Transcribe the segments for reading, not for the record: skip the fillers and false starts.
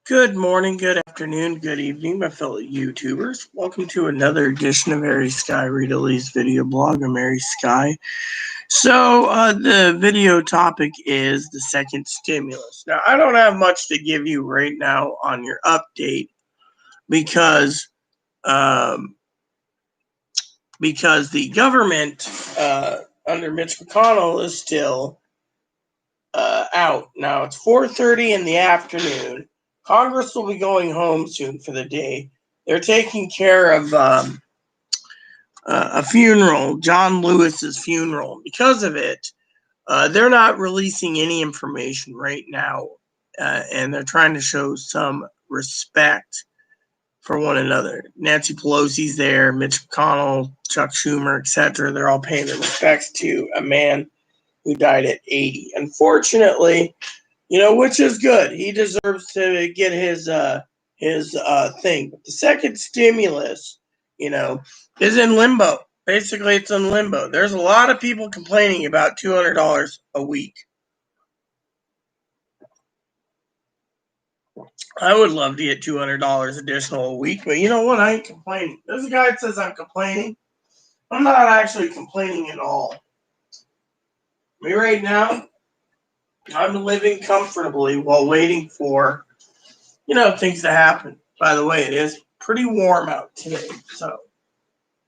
Good morning, good afternoon, good evening, my fellow YouTubers. Welcome to another edition of Mary Sky Read video blog. I'm Mary Sky. The video topic is the second stimulus. Now, I don't have much to give you right now on your update because the government under Mitch McConnell is still out. Now, it's 4:30 in the afternoon. Congress will be going home soon for the day. They're taking care of a funeral, John Lewis's funeral. Because of it, they're not releasing any information right now, and they're trying to show some respect for one another. Nancy Pelosi's there, Mitch McConnell, Chuck Schumer, etc. They're all paying their respects to a man who died at 80. Unfortunately, which is good. He deserves to get his thing. But the second stimulus, is in limbo. Basically, it's in limbo. There's a lot of people complaining about $200 a week. I would love to get $200 additional a week, but you know what? I ain't complaining. There's a guy that says I'm complaining. I'm not actually complaining at all. Right now, I'm living comfortably while waiting for, things to happen. By the way, it is pretty warm out today, so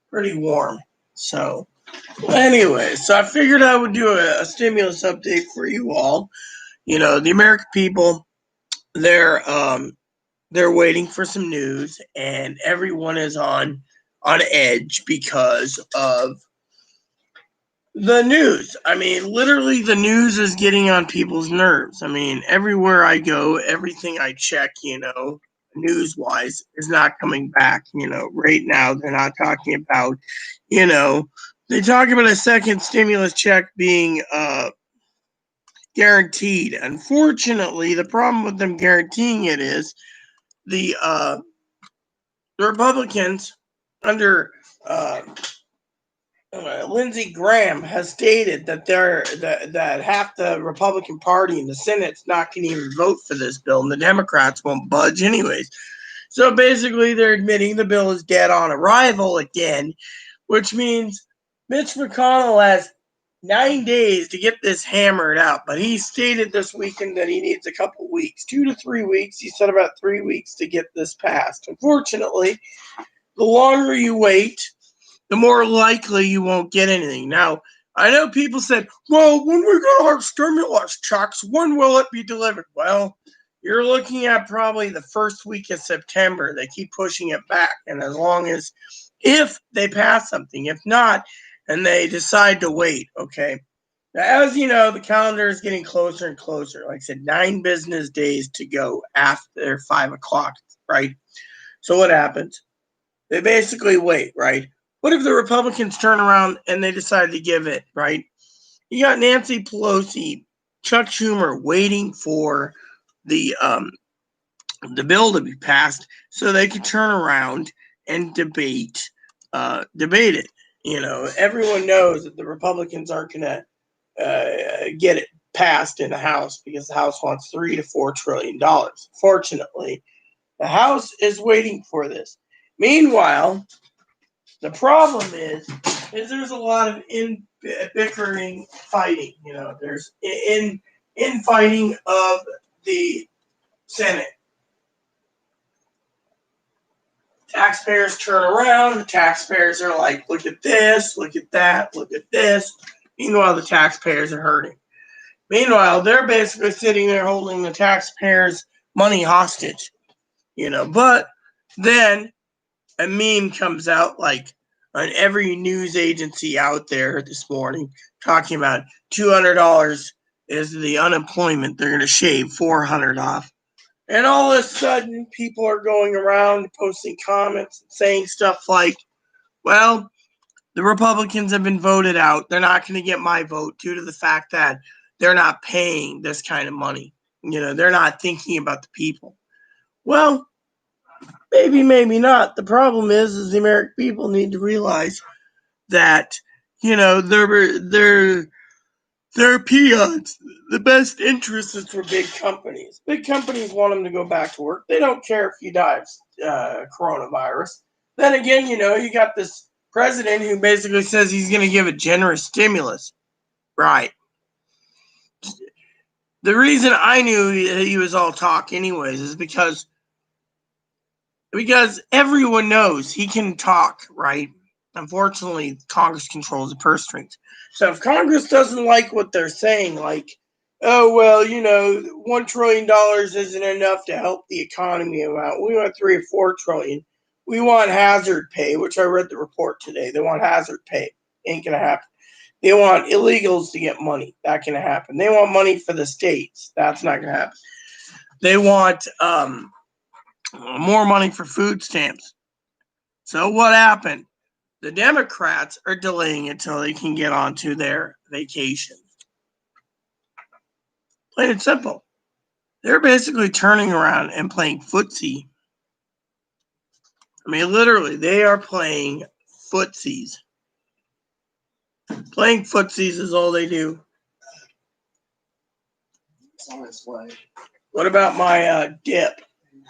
pretty warm. So anyway, I figured I would do a stimulus update for you all. The American people, they're waiting for some news, and everyone is on edge because of the news. I mean, literally, the news is getting on people's nerves. I mean, everywhere I go, everything I check, news-wise, is not coming back. Right now, they're not talking about, they talk about a second stimulus check being guaranteed. Unfortunately, the problem with them guaranteeing it is the Republicans under Lindsey Graham has stated that that half the Republican Party in the Senate's not going to even vote for this bill, and the Democrats won't budge anyways. So basically, they're admitting the bill is dead on arrival again, which means Mitch McConnell has 9 days to get this hammered out. But he stated this weekend that he needs a couple weeks, 2 to 3 weeks. He said about 3 weeks to get this passed. Unfortunately, the longer you wait, the more likely you won't get anything. Now, I know people said, well, when we get our stimulus checks, when will it be delivered? Well, you're looking at probably the first week of September. They keep pushing it back. And as long as, if they pass something, if not, and they decide to wait, okay? Now, as you know, the calendar is getting closer and closer. Like I said, 9 business days to go after 5 o'clock, right? So what happens? They basically wait, right? What if the Republicans turn around and they decide to give it, right? You got Nancy Pelosi, Chuck Schumer waiting for the bill to be passed so they can turn around and debate it. Everyone knows that the Republicans aren't going to get it passed in the House because the House wants $3 to $4 trillion. Fortunately, the House is waiting for this. Meanwhile, the problem is there's a lot of bickering, fighting. There's infighting of the Senate. Taxpayers turn around. The taxpayers are like, look at this, look at that, look at this. Meanwhile, the taxpayers are hurting. Meanwhile, they're basically sitting there holding the taxpayers' money hostage. But then a meme comes out like on every news agency out there this morning talking about $200 is the unemployment. They're going to shave $400 off. And all of a sudden, people are going around posting comments and saying stuff like, well, the Republicans have been voted out. They're not going to get my vote due to the fact that they're not paying this kind of money. They're not thinking about the people. Well, maybe, maybe not. The problem is the American people need to realize that, they're They're peons. The best interest is for big companies. Big companies want them to go back to work. They don't care if you die of coronavirus. Then again, you got this president who basically says he's going to give a generous stimulus. Right. The reason I knew he was all talk anyways is because everyone knows he can talk, right? Unfortunately, Congress controls the purse strings. So if Congress doesn't like what they're saying, like, oh, well, $1 trillion isn't enough to help the economy out. We want 3 or 4 trillion. We want hazard pay, which I read the report today. They want hazard pay. Ain't going to happen. They want illegals to get money. That can happen. They want money for the states. That's not going to happen. They want more money for food stamps. So what happened? The Democrats are delaying it until they can get onto their vacation. Plain and simple. They're basically turning around and playing footsie. I mean, literally, they are playing footsies. Playing footsies is all they do. It's on its way. What about my dip?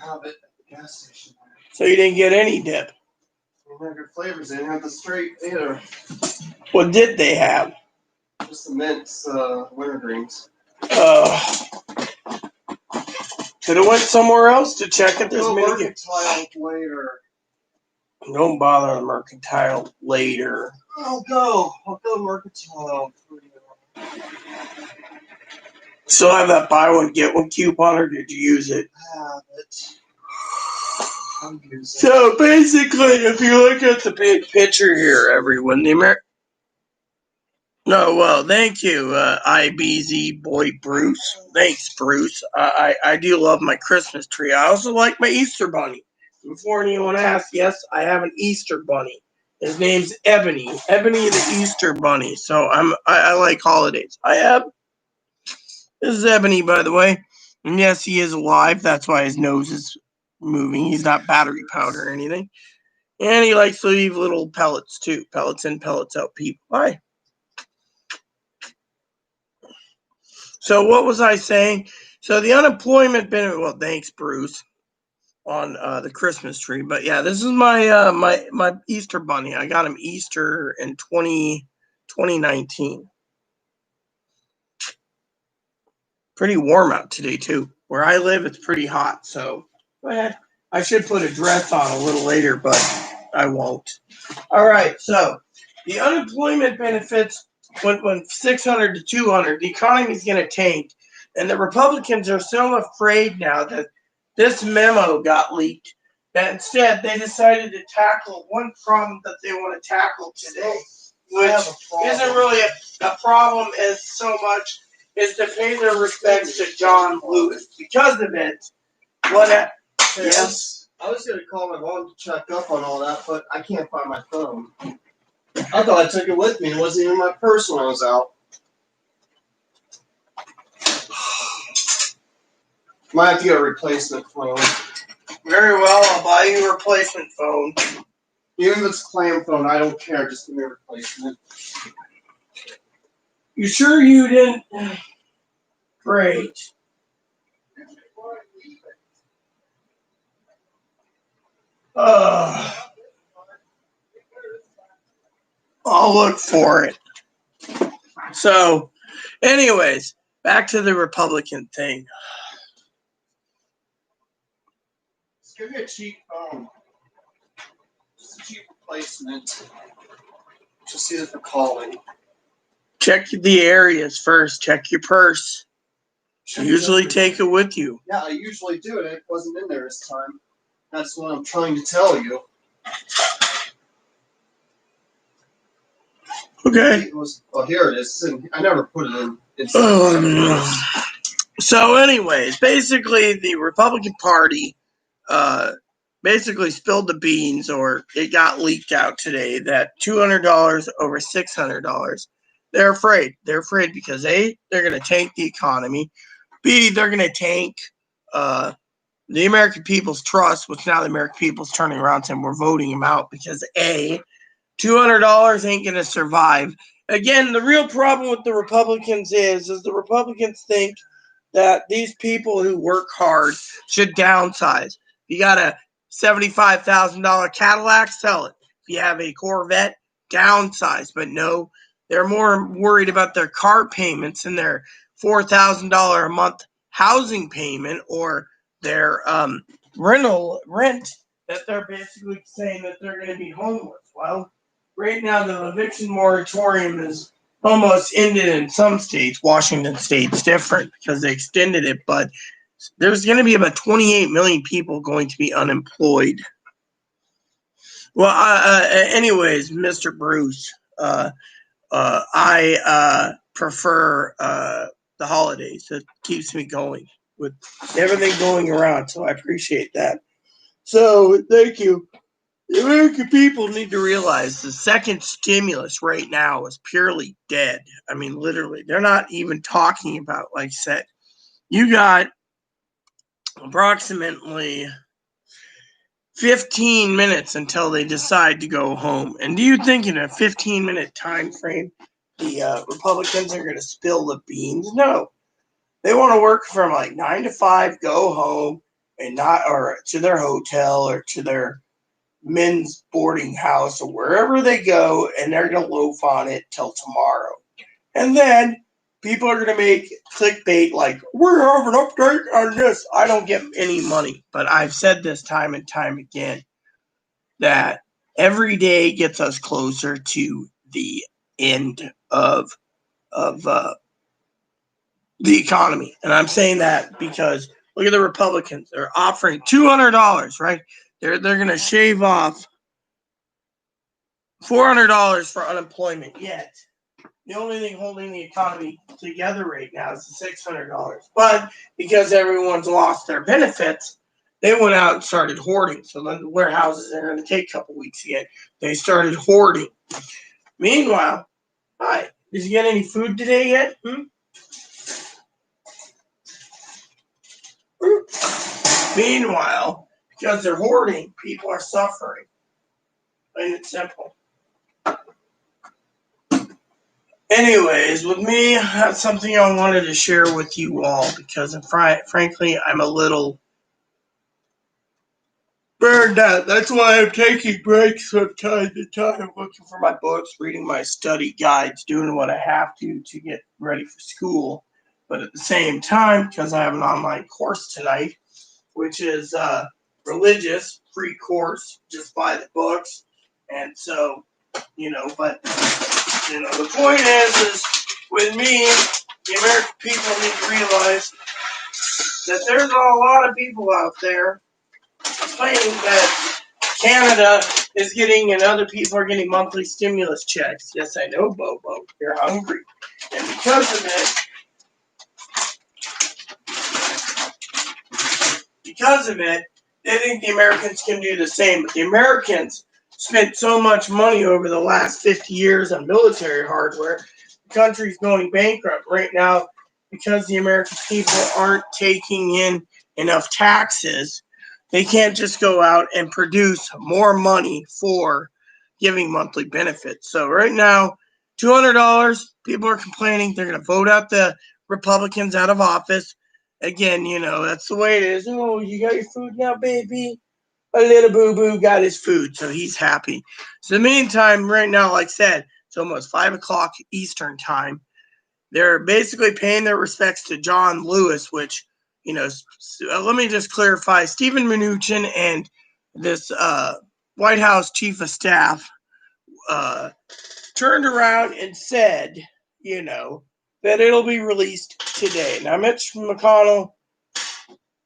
I have it at the gas station. So you didn't get any dip? They have good flavors. They didn't have the straight either. What did they have? Just the mints, wintergreens. Could have went somewhere else to check it. There's Mercantile later. Don't bother the Mercantile later. I'll go Mercantile. Still have that buy one get one coupon, or did you use it? I have it. So basically, if you look at the big picture here, everyone, thank you, IBZ boy Bruce. Thanks, Bruce. I do love my Christmas tree. I also like my Easter bunny. Before anyone asks, yes, I have an Easter bunny. His name's Ebony. Ebony the Easter bunny. So I like holidays. This is Ebony, by the way. And yes, he is alive. That's why his nose is moving. He's not battery powered or anything. And he likes to leave little pellets too. Pellets in, pellets out, people. Hi. So what was I saying? So the unemployment benefit, well, thanks, Bruce, on the Christmas tree. But yeah, this is my my Easter bunny. I got him Easter in 2019. Pretty warm out today too. Where I live, it's pretty hot. So go ahead. I should put a dress on a little later, but I won't. All right. So the unemployment benefits went 600 to 200. The economy's going to tank, and the Republicans are so afraid now that this memo got leaked that instead they decided to tackle one problem that they want to tackle today, which isn't really a problem as so much is to pay their respects to John Lewis. Because of it, yes? I was going to call my mom to check up on all that, but I can't find my phone. I thought I took it with me. It wasn't even in my purse when I was out. Might have to get a replacement phone. Very well, I'll buy you a replacement phone. Even if it's a clam phone, I don't care. Just give me a replacement. You sure you didn't? Great. I'll look for it. So, anyways, back to the Republican thing. Just give me a cheap phone. Just a cheap replacement. Just use it for calling. Check the areas first. Check your purse. Usually take it with you. Yeah, I usually do it. It wasn't in there this time. That's what I'm trying to tell you. Okay. Here it is. I never put it in. So anyways, basically the Republican Party basically spilled the beans, or it got leaked out today that $200 over $600. They're afraid. They're afraid because A, they're going to tank the economy. B, they're going to tank the American people's trust, which now the American people's turning around saying we're voting him out because A, $200 ain't going to survive Again, the real problem with the Republicans is the Republicans think that these people who work hard should downsize. You got a $75,000 Cadillac, sell it. If you have a Corvette, downsize. But no, they're more worried about their car payments and their $4,000 a month housing payment or their rent that they're basically saying that they're going to be homeless. Well, right now the eviction moratorium is almost ended in some states. Washington State's different because they extended it, but there's going to be about 28 million people going to be unemployed. Well, anyways, Mr. Bruce, I prefer the holidays. It keeps me going with everything going around, so I appreciate that. So, thank you. The American people need to realize the second stimulus right now is purely dead. I mean, literally, they're not even talking about, like I said, you got approximately 15 minutes until they decide to go home. And do you think in a 15-minute time frame, the Republicans are going to spill the beans? No. They want to work from like 9 to 5, go home, and not, or to their hotel or to their men's boarding house or wherever they go, and they're going to loaf on it till tomorrow. And then people are going to make clickbait like, we have an update on this. I don't get any money, but I've said this time and time again that every day gets us closer to the end of the economy. And I'm saying that because look at the Republicans. They're offering $200, right? They're going to shave off $400 for unemployment. Yet the only thing holding the economy together right now is the $600. But because everyone's lost their benefits, they went out and started hoarding. So then the warehouses are going to take a couple weeks again. They started hoarding. Meanwhile, hi, did you get any food today yet? Meanwhile, because they're hoarding, people are suffering. Plain and simple. Anyways, with me, that's something I wanted to share with you all because, frankly, I'm a little burned out. That's why I'm taking breaks from time to time, looking for my books, reading my study guides, doing what I have to get ready for school. But at the same time, because I have an online course tonight, which is religious, free course, just buy the books. And so, but the point is with me, the American people need to realize that there's a lot of people out there claiming that Canada is getting and other people are getting monthly stimulus checks. Yes, I know, Bobo. You're hungry. And because of it, they think the Americans can do the same. But the Americans spent so much money over the last 50 years on military hardware, the country's going bankrupt right now because the American people aren't taking in enough taxes. They can't just go out and produce more money for giving monthly benefits. So right now, $200, people are complaining. They're going to vote out the Republicans out of office. Again, that's the way it is. Oh, you got your food now, baby? A little boo-boo got his food, so he's happy. So in the meantime, right now, like I said, it's almost 5 o'clock Eastern time. They're basically paying their respects to John Lewis, which, let me just clarify. Stephen Mnuchin and this White House chief of staff turned around and said, that it'll be released today. Now, Mitch McConnell,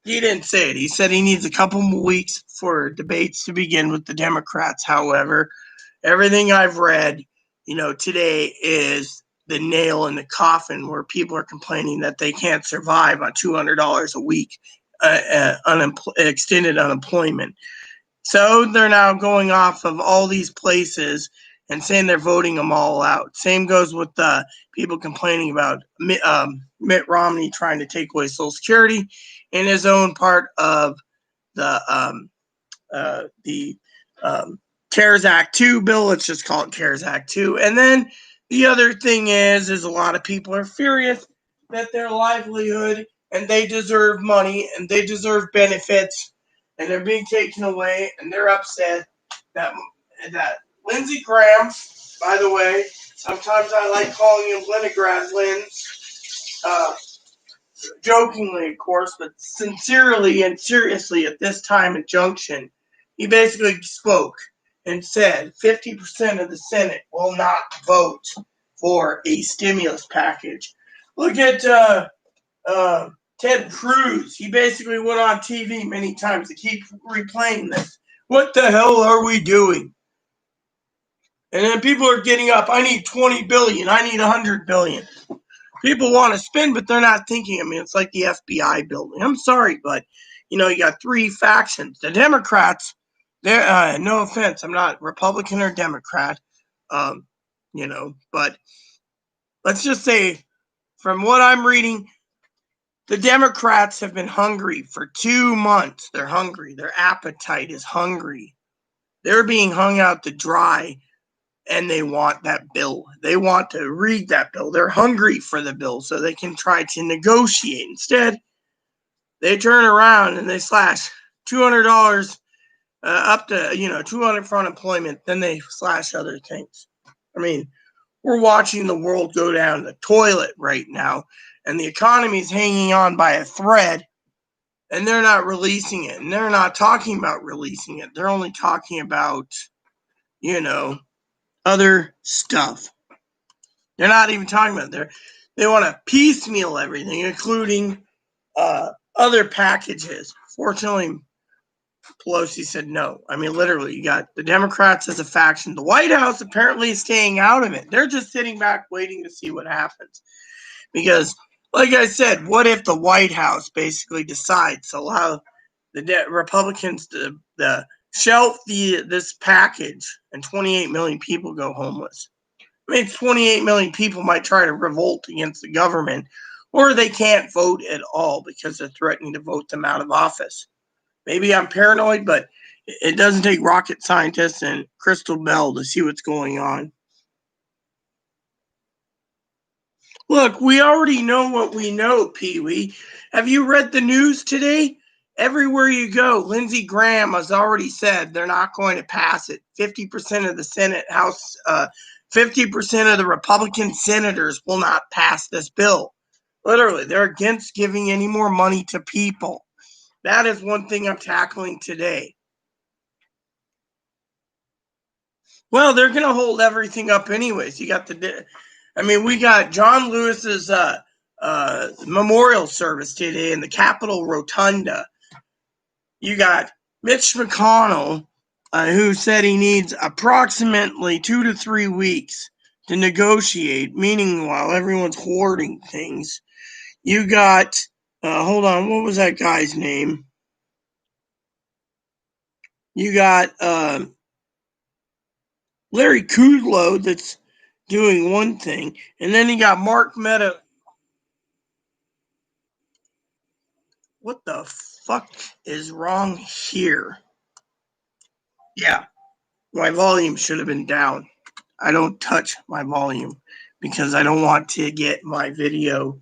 he didn't say it. He said he needs a couple more weeks for debates to begin with the Democrats. However, everything I've read, today is the nail in the coffin where people are complaining that they can't survive on $200 a week, extended unemployment. So they're now going off of all these places and saying they're voting them all out. Same goes with people complaining about Mitt Romney trying to take away Social Security in his own part of the CARES Act 2 bill. Let's just call it CARES Act 2. And then The other thing is a lot of people are furious that their livelihood and they deserve money and they deserve benefits and they're being taken away, and they're upset that Lindsey Graham, by the way, sometimes I like calling him Leningrad Linz, jokingly, of course, but sincerely and seriously at this time and junction, he basically spoke and said 50% of the Senate will not vote for a stimulus package. Look at Ted Cruz. He basically went on TV many times to keep replaying this. What the hell are we doing? And then people are getting up. I need 20 billion. I need 100 billion. People want to spend, but they're not thinking. I mean, it's like the FBI building. I'm sorry, but you got three factions. The Democrats, they're no offense, I'm not Republican or Democrat, but let's just say, from what I'm reading, the Democrats have been hungry for 2 months. They're hungry. Their appetite is hungry. They're being hung out to dry. And they want that bill. They want to read that bill. They're hungry for the bill so they can try to negotiate. Instead, they turn around and they slash $200 up to, $200 for unemployment. Then they slash other things. I mean, we're watching the world go down the toilet right now, and the economy's hanging on by a thread, and they're not releasing it. And they're not talking about releasing it. They're only talking about, other stuff. They're not even talking about it. They want to piecemeal everything, including other packages. Fortunately, Pelosi said no. I mean, literally, you got the Democrats as a faction. The White House apparently is staying out of it. They're just sitting back waiting to see what happens. Because, like I said, what if the White House basically decides to allow the Republicans to shelf this package and 28 million people go homeless? I mean, 28 million people might try to revolt against the government, or they can't vote at all because they're threatening to vote them out of office. Maybe I'm paranoid, but it doesn't take rocket scientists and Crystal Bell to see what's going on. Look, we already know what we know, Pee-wee. Have you read the news today? Everywhere you go, Lindsey Graham has already said they're not going to pass it. 50% of the Senate, House, 50% of the Republican senators will not pass this bill. Literally, they're against giving any more money to people. That is one thing I'm tackling today. Well, they're going to hold everything up anyways. We got John Lewis's memorial service today in the Capitol Rotunda. You got Mitch McConnell, who said he needs approximately 2 to 3 weeks to negotiate, meaning while everyone's hoarding things. You got, hold on, what was that guy's name? You got Larry Kudlow that's doing one thing, and then you got Mark Meadows. What the fuck is wrong here? Yeah, my volume should have been down. I don't touch my volume because I don't want to get my video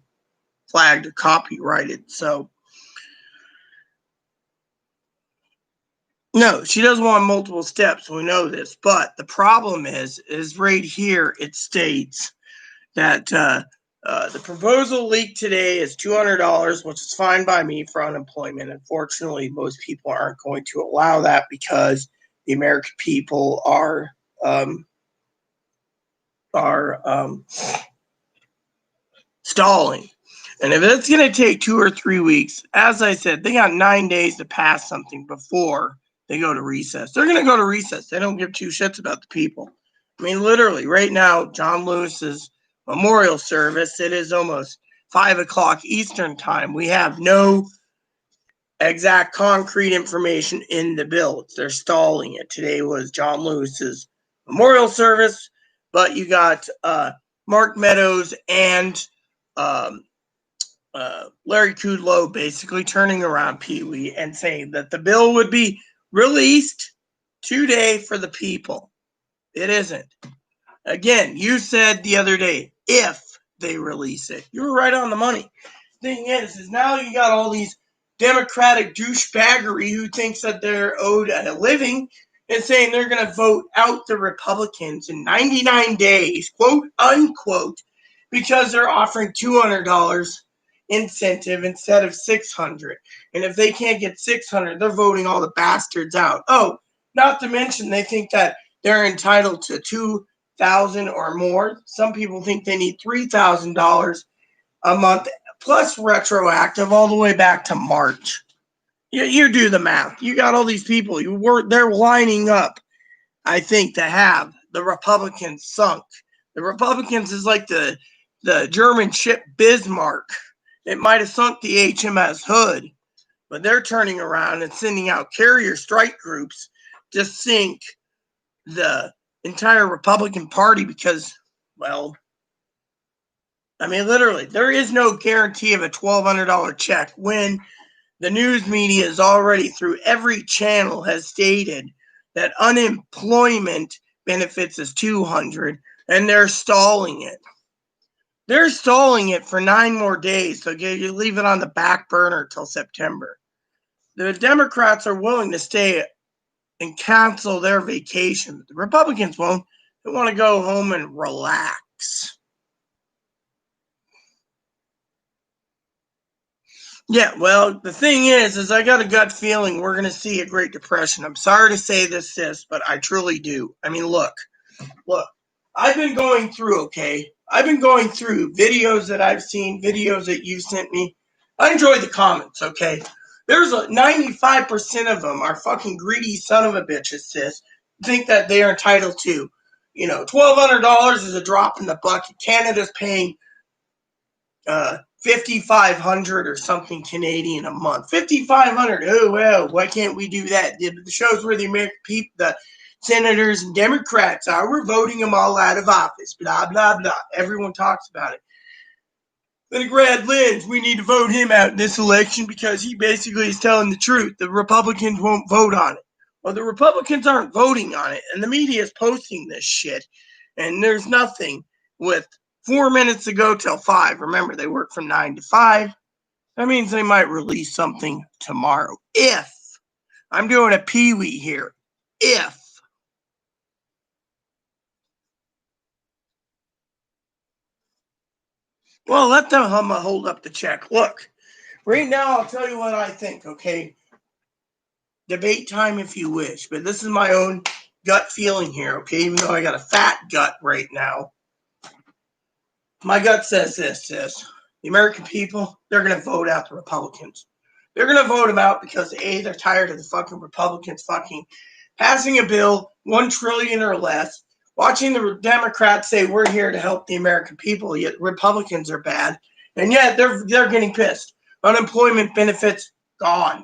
flagged or copyrighted. So, no, she doesn't want multiple steps. We know this. But the problem is right here it states that the proposal leaked today is $200, which is fine by me for unemployment. Unfortunately, most people aren't going to allow that because the American people are stalling. And if it's going to take 2 or 3 weeks, as I said, they got 9 days to pass something before they go to recess. They're going to go to recess. They don't give two shits about the people. I mean, literally, right now, John Lewis's memorial service, it is almost 5 o'clock Eastern time. We have no exact concrete information in the bill. They're stalling it. Today was John Lewis's memorial service, but you got Mark Meadows and Larry Kudlow basically turning around Pee-wee and saying that the bill would be released today for the people. It isn't. Again, you said the other day, if they release it. You were right on the money. Thing is now you got all these Democratic douchebaggery who thinks that they're owed a living and saying they're going to vote out the Republicans in 99 days, quote unquote, because they're offering $200 incentive instead of $600. And if they can't get $600, they're voting all the bastards out. Oh, not to mention they think that they're entitled to $2,000 or more. Some people think they need $3,000 a month plus retroactive all the way back to March. You do the math. You got all these people. They're lining up, I think, to have the Republicans sunk. The Republicans is like the German ship Bismarck. It might have sunk the HMS Hood, but they're turning around and sending out carrier strike groups to sink the entire Republican Party because, well, I mean, literally, there is no guarantee of a $1,200 check when the news media is already through every channel has stated that unemployment benefits is $200 and they're stalling it. They're stalling it for 9 more days, so you leave it on the back burner till September. The Democrats are willing to stay and cancel their vacation. The Republicans won't. They want to go home and relax. Yeah, well, the thing is I got a gut feeling we're going to see a Great Depression. I'm sorry to say this, sis, but I truly do. I mean, look, I've been going through, okay? I've been going through videos that I've seen, videos that you sent me. I enjoy the comments, okay? There's 95% of them are fucking greedy son of a bitches, sis. Think that they are entitled to, $1,200 is a drop in the bucket. Canada's paying $5,500 or something Canadian a month. $5,500. Oh well, why can't we do that? The shows where the American people, the senators and Democrats are. We're voting them all out of office. Blah blah blah. Everyone talks about it. Then Brad Lynch, we need to vote him out in this election because he basically is telling the truth. The Republicans won't vote on it. Well, the Republicans aren't voting on it, and the media is posting this shit. And there's nothing with 4 minutes to go till 5. Remember, they work from 9 to 5. That means they might release something tomorrow. If. I'm doing a peewee here. If. Well, let them hold up the check. Look, right now I'll tell you what I think, okay? Debate time if you wish, but this is my own gut feeling here, okay? Even though I got a fat gut right now. My gut says this, sis. The American people, they're going to vote out the Republicans. They're going to vote them out because, A, they're tired of the fucking Republicans fucking passing a bill, $1 trillion or less, watching the Democrats say we're here to help the American people, yet Republicans are bad, and yet they're getting pissed. Unemployment benefits, gone.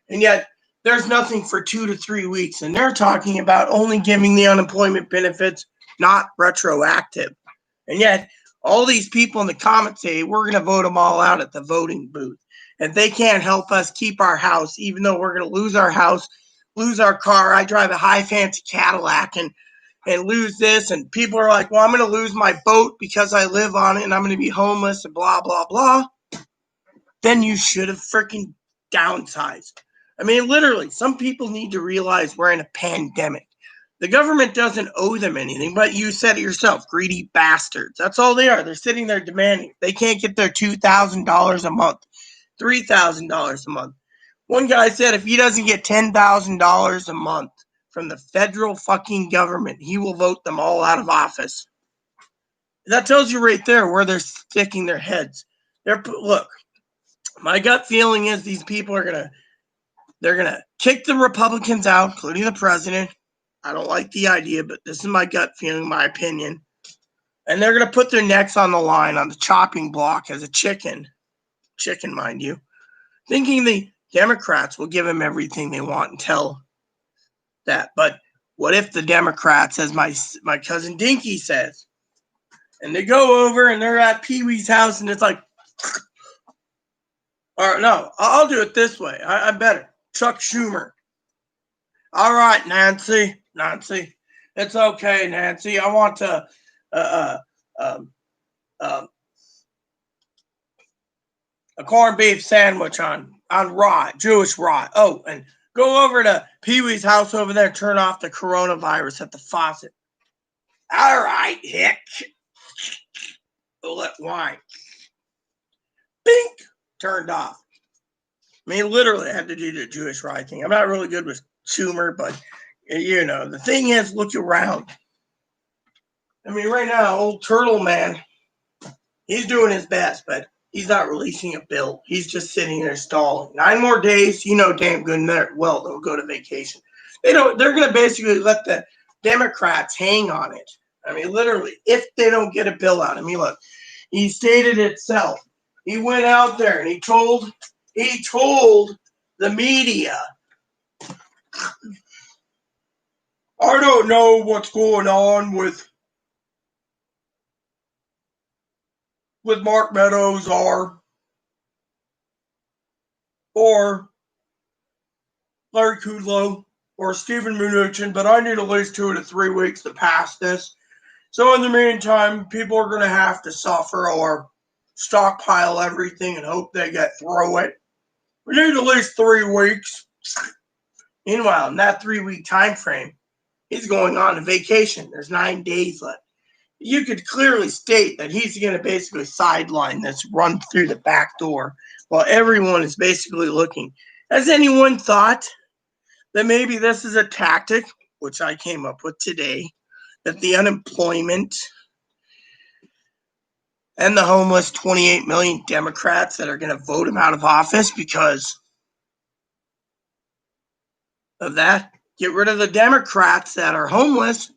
And yet there's nothing for 2 to 3 weeks, and they're talking about only giving the unemployment benefits, not retroactive. And yet all these people in the comments say we're going to vote them all out at the voting booth. And they can't help us keep our house, even though we're going to lose our house, lose our car. I drive a high fancy Cadillac and lose this. And people are like, well, I'm going to lose my boat because I live on it and I'm going to be homeless and blah, blah, blah. Then you should have freaking downsized. I mean, literally, some people need to realize we're in a pandemic. The government doesn't owe them anything, but you said it yourself, greedy bastards. That's all they are. They're sitting there demanding. They can't get their $2,000 a month, $3,000 a month. One guy said if he doesn't get $10,000 a month from the federal fucking government, he will vote them all out of office. That tells you right there where they're sticking their heads. Look, my gut feeling is these people are they're gonna kick the Republicans out, including the president. I don't like the idea, but this is my gut feeling, my opinion. And they're going to put their necks on the line on the chopping block as a chicken, mind you, thinking the Democrats will give them everything they want until that. But what if the Democrats, as my cousin Dinky says, and they go over and they're at Pee Wee's house and it's like, or no, I'll do it this way. I better. Chuck Schumer. All right, Nancy. It's okay, Nancy. I want to um, um, a corned beef sandwich on rye, Jewish rye. Oh, and go over to Pee Wee's house over there. Turn off the coronavirus at the faucet. All right, Hick. Let wine. Bink. Turned off. I mean, literally, I had to do the Jewish rye thing. I'm not really good with Schumer, but you know, the thing is, look around. I mean, right now, old Turtle Man, he's doing his best, but he's not releasing a bill. He's just sitting there stalling. 9 more days, you know damn good and well they'll go to vacation. They're going to basically let the Democrats hang on it. I mean, literally, if they don't get a bill out. I mean, look, he stated itself. He went out there and he told the media, I don't know what's going on with Mark Meadows or Larry Kudlow or Stephen Mnuchin, but I need at least 2 to 3 weeks to pass this. So in the meantime, people are going to have to suffer or stockpile everything and hope they get through it. We need at least 3 weeks. Meanwhile, in that 3-week time frame, he's going on a vacation. There's 9 days left. You could clearly state that he's going to basically sideline this, run through the back door while everyone is basically looking. Has anyone thought that maybe this is a tactic, which I came up with today, that the unemployment and the homeless 28 million Democrats that are going to vote him out of office because of that, get rid of the Democrats that are homeless,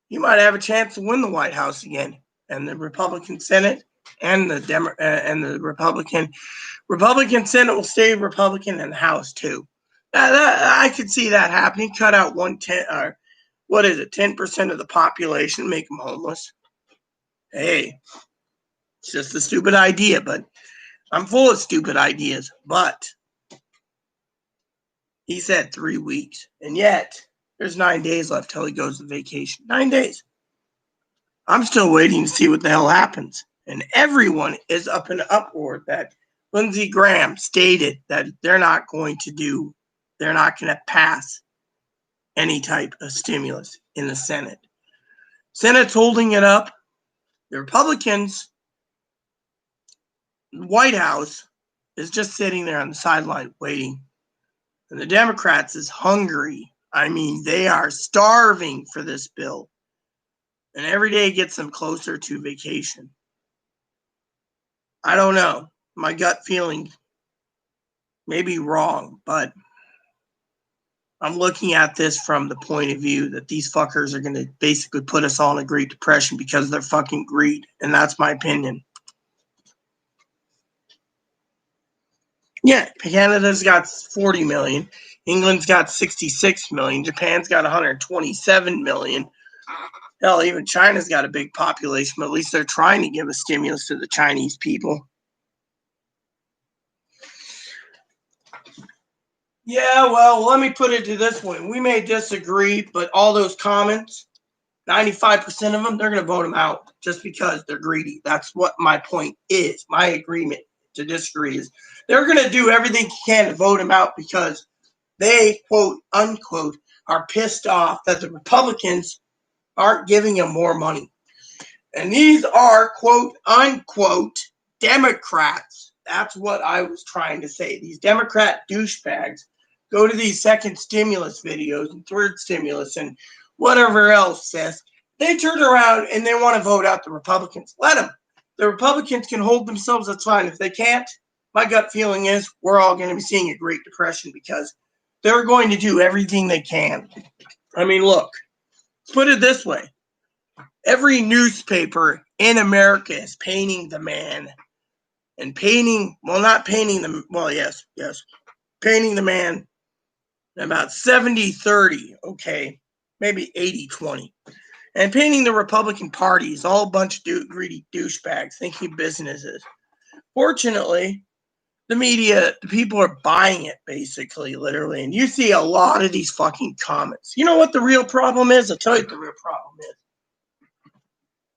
you might have a chance to win the White House again, and the Republican Senate and the Republican Senate will stay Republican, and the House too. I could see that happening. Cut out 10% of the population, make them homeless. Hey, it's just a stupid idea, but I'm full of stupid ideas. But he said 3 weeks, and yet there's 9 days left till he goes on vacation. 9 days. I'm still waiting to see what the hell happens. And everyone is up in an uproar that Lindsey Graham stated that they're not going to pass any type of stimulus in the Senate. Senate's holding it up. The Republicans, the White House, is just sitting there on the sideline waiting. And the Democrats is hungry. I mean, they are starving for this bill. And every day gets them closer to vacation. I don't know. My gut feeling may be wrong, but I'm looking at this from the point of view that these fuckers are going to basically put us all in a Great Depression because of their fucking greed. And that's my opinion. Yeah, Canada's got 40 million. England's got 66 million. Japan's got 127 million. Hell, even China's got a big population, but at least they're trying to give a stimulus to the Chinese people. Yeah, well, let me put it to this way. We may disagree, but all those comments, 95% of them, they're going to vote them out just because they're greedy. That's what my point is. My agreement to disagree is they're going to do everything they can to vote him out because they, quote, unquote, are pissed off that the Republicans aren't giving him more money. And these are, quote, unquote, Democrats. That's what I was trying to say. These Democrat douchebags go to these second stimulus videos and third stimulus and whatever else says. They turn around and they want to vote out the Republicans. Let them. The Republicans can hold themselves. That's fine. If they can't, my gut feeling is we're all going to be seeing a Great Depression because they're going to do everything they can. I mean, look, let's put it this way. Every newspaper in America is painting the man and painting the man about 70-30, okay, maybe 80-20. And painting the Republican Party is all a bunch of greedy douchebags thinking businesses. Fortunately, the media, the people are buying it, basically, literally. And you see a lot of these fucking comments. You know what the real problem is? I'll tell you what the real problem is.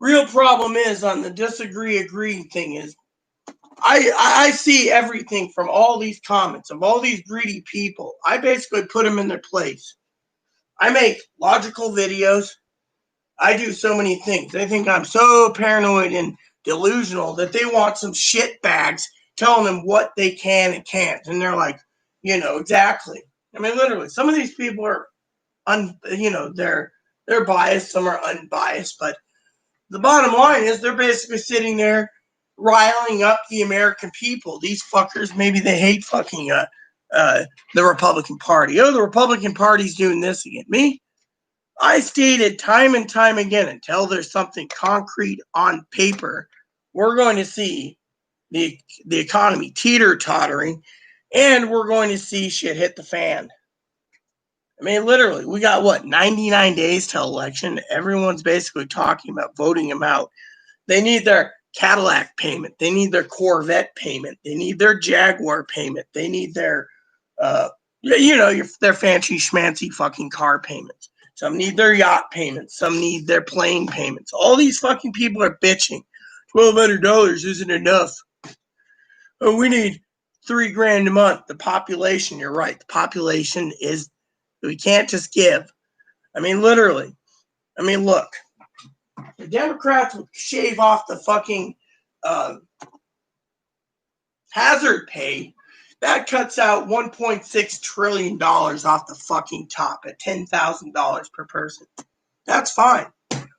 Real problem is on the disagree-agree thing is I see everything from all these comments of all these greedy people. I basically put them in their place. I make logical videos. I do so many things. They think I'm so paranoid and delusional that they want some shit bags telling them what they can and can't. And they're like, exactly. I mean, literally, some of these people are, they're biased. Some are unbiased. But the bottom line is they're basically sitting there riling up the American people. These fuckers, maybe they hate fucking the Republican Party. Oh, the Republican Party's doing this again. Me? I stated time and time again, until there's something concrete on paper, we're going to see the economy teeter-tottering, and we're going to see shit hit the fan. I mean, literally, we got, 99 days till election. Everyone's basically talking about voting them out. They need their Cadillac payment. They need their Corvette payment. They need their Jaguar payment. They need their, their fancy schmancy fucking car payments. Some need their yacht payments. Some need their plane payments. All these fucking people are bitching. $1,200 isn't enough. Oh, we need $3,000 a month. The population, you're right. The population is, we can't just give. I mean, literally. I mean, look. The Democrats would shave off the fucking hazard pay. That cuts out $1.6 trillion off the fucking top at $10,000 per person. That's fine.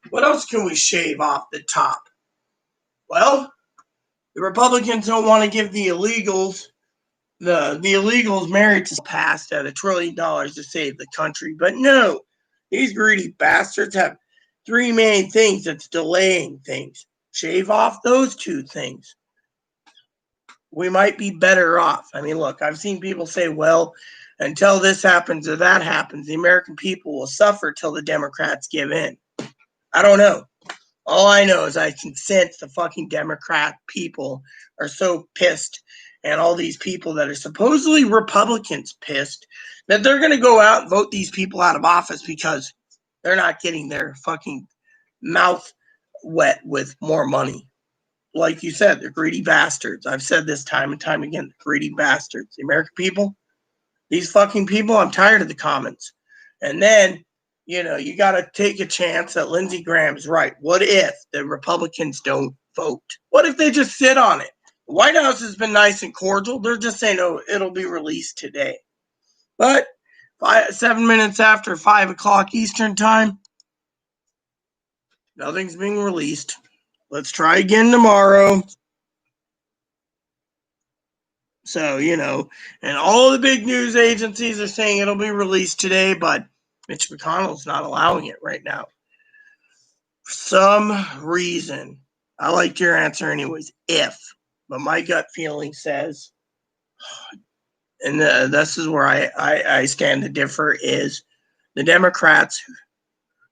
What else can we shave off the top? Well, the Republicans don't want to give the illegals, the illegals married to passed at $1 trillion to save the country. But no, these greedy bastards have three main things that's delaying things. Shave off those two things. We might be better off. I mean, look, I've seen people say, well, until this happens or that happens, the American people will suffer till the Democrats give in. I don't know. All I know is I can sense the fucking Democrat people are so pissed, and all these people that are supposedly Republicans pissed, that they're going to go out and vote these people out of office because they're not getting their fucking mouth wet with more money. Like you said, they're greedy bastards. I've said this time and time again, greedy bastards. The American people, these fucking people, I'm tired of the comments. And then, you got to take a chance that Lindsey Graham's right. What if the Republicans don't vote? What if they just sit on it? The White House has been nice and cordial. They're just saying, oh, it'll be released today. But 7 minutes after 5 o'clock Eastern time, nothing's being released. Let's try again tomorrow. So, and all the big news agencies are saying it'll be released today, but Mitch McConnell's not allowing it right now. For some reason, I liked your answer anyways, if. But my gut feeling says, and this is where I stand to differ, is the Democrats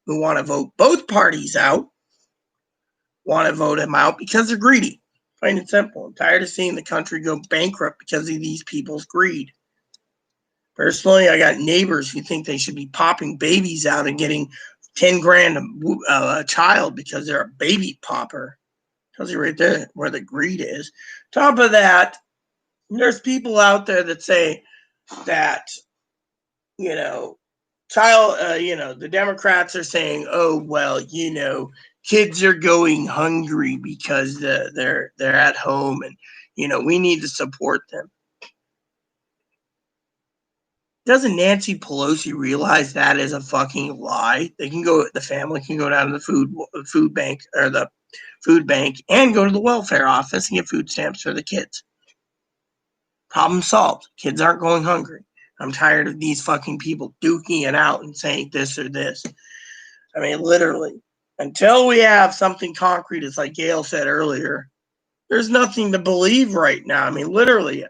who want to vote both parties out want to vote them out because they're greedy. Plain and simple. I'm tired of seeing the country go bankrupt because of these people's greed. Personally, I got neighbors who think they should be popping babies out and getting $10,000 a child because they're a baby popper. Tells you right there where the greed is. Top of that, there's people out there that say that, the Democrats are saying, oh, well, kids are going hungry because they're at home and, we need to support them. Doesn't Nancy Pelosi realize that is a fucking lie? The family can go down to the food bank or the food bank and go to the welfare office and get food stamps for the kids. Problem solved. Kids aren't going hungry. I'm tired of these fucking people duking it out and saying this or this. I mean, literally, until we have something concrete, it's like Gail said earlier, there's nothing to believe right now. I mean, literally,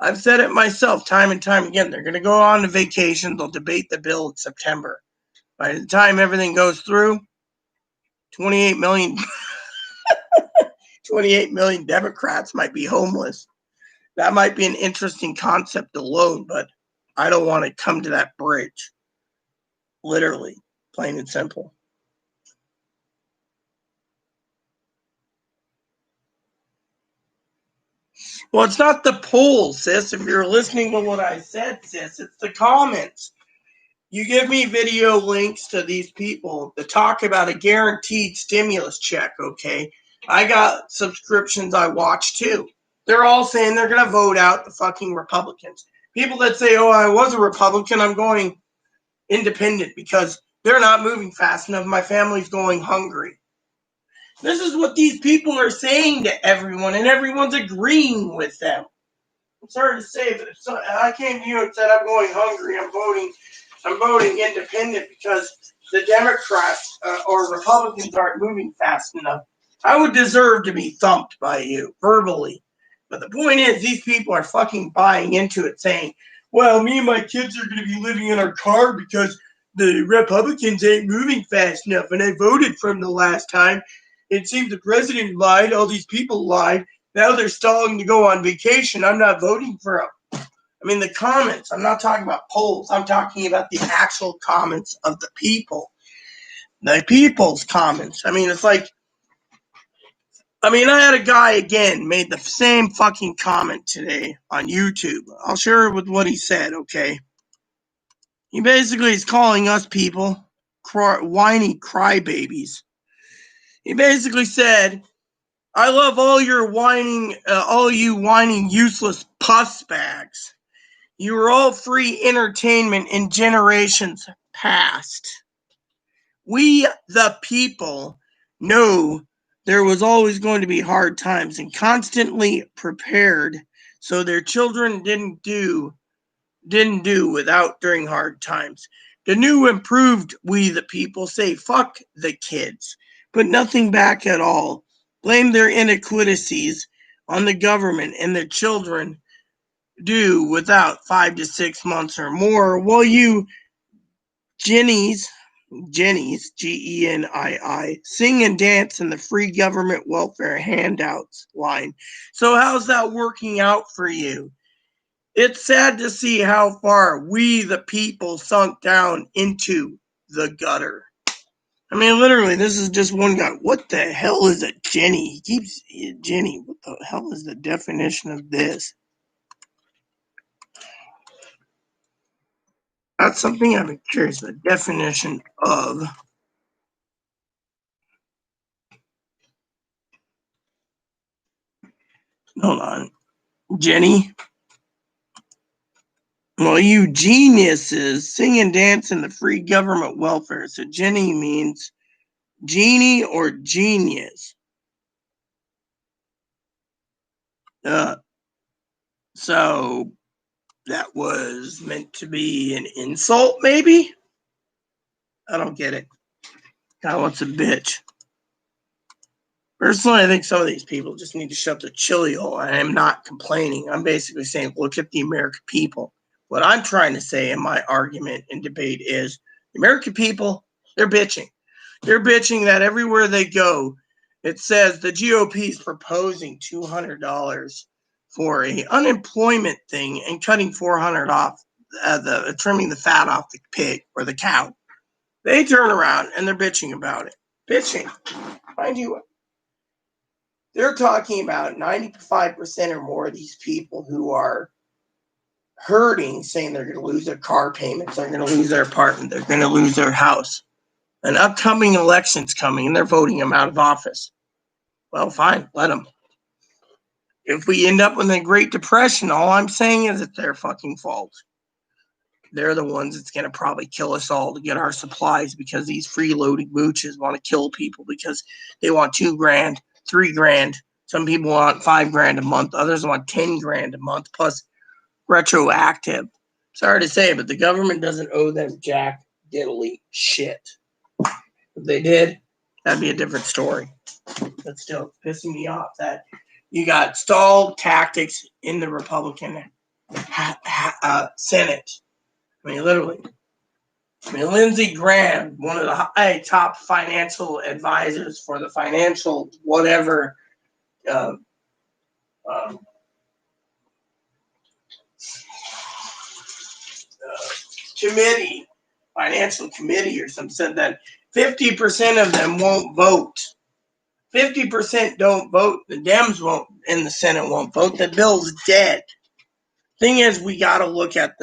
I've said it myself time and time again. They're going to go on a vacation. They'll debate the bill in September. By the time everything goes through, 28 million Democrats might be homeless. That might be an interesting concept alone, but I don't want to come to that bridge. Literally, plain and simple. Well, it's not the polls, sis. If you're listening to what I said, sis, it's the comments. You give me video links to these people that talk about a guaranteed stimulus check, okay? I got subscriptions I watch too. They're all saying they're going to vote out the fucking Republicans. People that say, oh, I was a Republican, I'm going independent because they're not moving fast enough. My family's going hungry. This is what these people are saying to everyone, and everyone's agreeing with them. I'm sorry to say, but if I came to you and said I'm going hungry, I'm voting independent because the Democrats or Republicans aren't moving fast enough, I would deserve to be thumped by you verbally. But the point is, these people are fucking buying into it, saying, well, me and my kids are going to be living in our car because the Republicans ain't moving fast enough, and I voted for them the last time. It seems the president lied, all these people lied. Now they're stalling to go on vacation. I'm not voting for them. I mean, the comments, I'm not talking about polls. I'm talking about the actual comments of the people. The people's comments. I mean, it's like, I had a guy again made the same fucking comment today on YouTube. I'll share it with what he said, okay? He basically is calling us people whiny crybabies. He basically said, I love all you whining useless puss bags. You were all free entertainment in generations past. We, the people, know there was always going to be hard times and constantly prepared so their children didn't do without during hard times. The new improved we, the people, say fuck the kids, but nothing back at all. Blame their inequities on the government and their children do without 5 to 6 months or more, while you Jennies, Genii, sing and dance in the free government welfare handouts line. So how's that working out for you? It's sad to see how far we, the people, sunk down into the gutter. I mean, literally, this is just one guy. What the hell is a Jenny? He keeps, Jenny, what the hell is the definition of this? That's something I've been curious. The definition of. Hold on. Jenny. Well, you geniuses sing and dance in the free government welfare. So Jenny means genie or genius. So that was meant to be an insult, maybe? I don't get it. God, what's a bitch? Personally, I think some of these people just need to shut their chili hole. I am not complaining. I'm basically saying, look at the American people. What I'm trying to say in my argument and debate is the American people, they're bitching. They're bitching that everywhere they go, it says the GOP is proposing $200 for a unemployment thing and cutting $400 off, trimming the fat off the pig or the cow. They turn around and they're bitching about it. Bitching. Mind you, they're talking about 95% or more of these people who are hurting, saying they're going to lose their car payments, they're going to lose their apartment, they're going to lose their house. An upcoming election's coming, and they're voting them out of office. Well, fine, let them. If we end up with a Great Depression, all I'm saying is it's their fucking fault. They're the ones that's going to probably kill us all to get our supplies because these freeloading mooches want to kill people because they want $2,000, $3,000. Some people want $5,000 a month. Others want $10,000 a month plus retroactive. Sorry to say, but the government doesn't owe them jack diddly shit. If they did, that'd be a different story. But still, pissing me off that you got stalled tactics in the Republican Senate. I mean, literally. Lindsey Graham, one of the top financial advisors for the financial whatever committee, financial committee or something, said that 50% of them won't vote. 50% don't vote. The Dems won't, in the Senate won't vote. The bill's dead. Thing is, we got to look at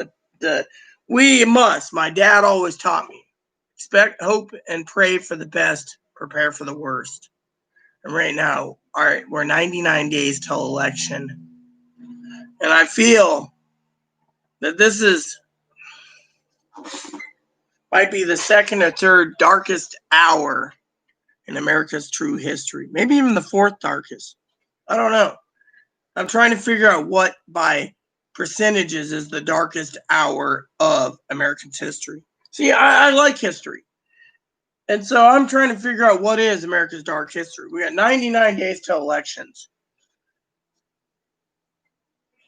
we must. My dad always taught me, expect, hope, and pray for the best, prepare for the worst. And right now, all right, we're 99 days till election. And I feel that this might be the second or third darkest hour in America's true history. Maybe even the fourth darkest. I don't know. I'm trying to figure out what by percentages is the darkest hour of American history. See, I like history. And so I'm trying to figure out what is America's dark history. We got 99 days till elections.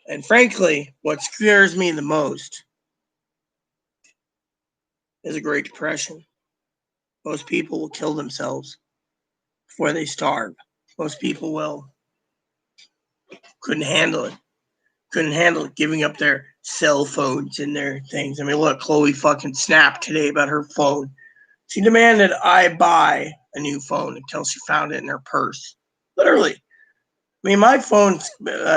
And frankly, what scares me the most is a Great Depression. Most people will kill themselves before they starve. Most people will. Couldn't handle it. Couldn't handle it, giving up their cell phones and their things. I mean, look, Chloe fucking snapped today about her phone. She demanded I buy a new phone until she found it in her purse. Literally. I mean, my phone's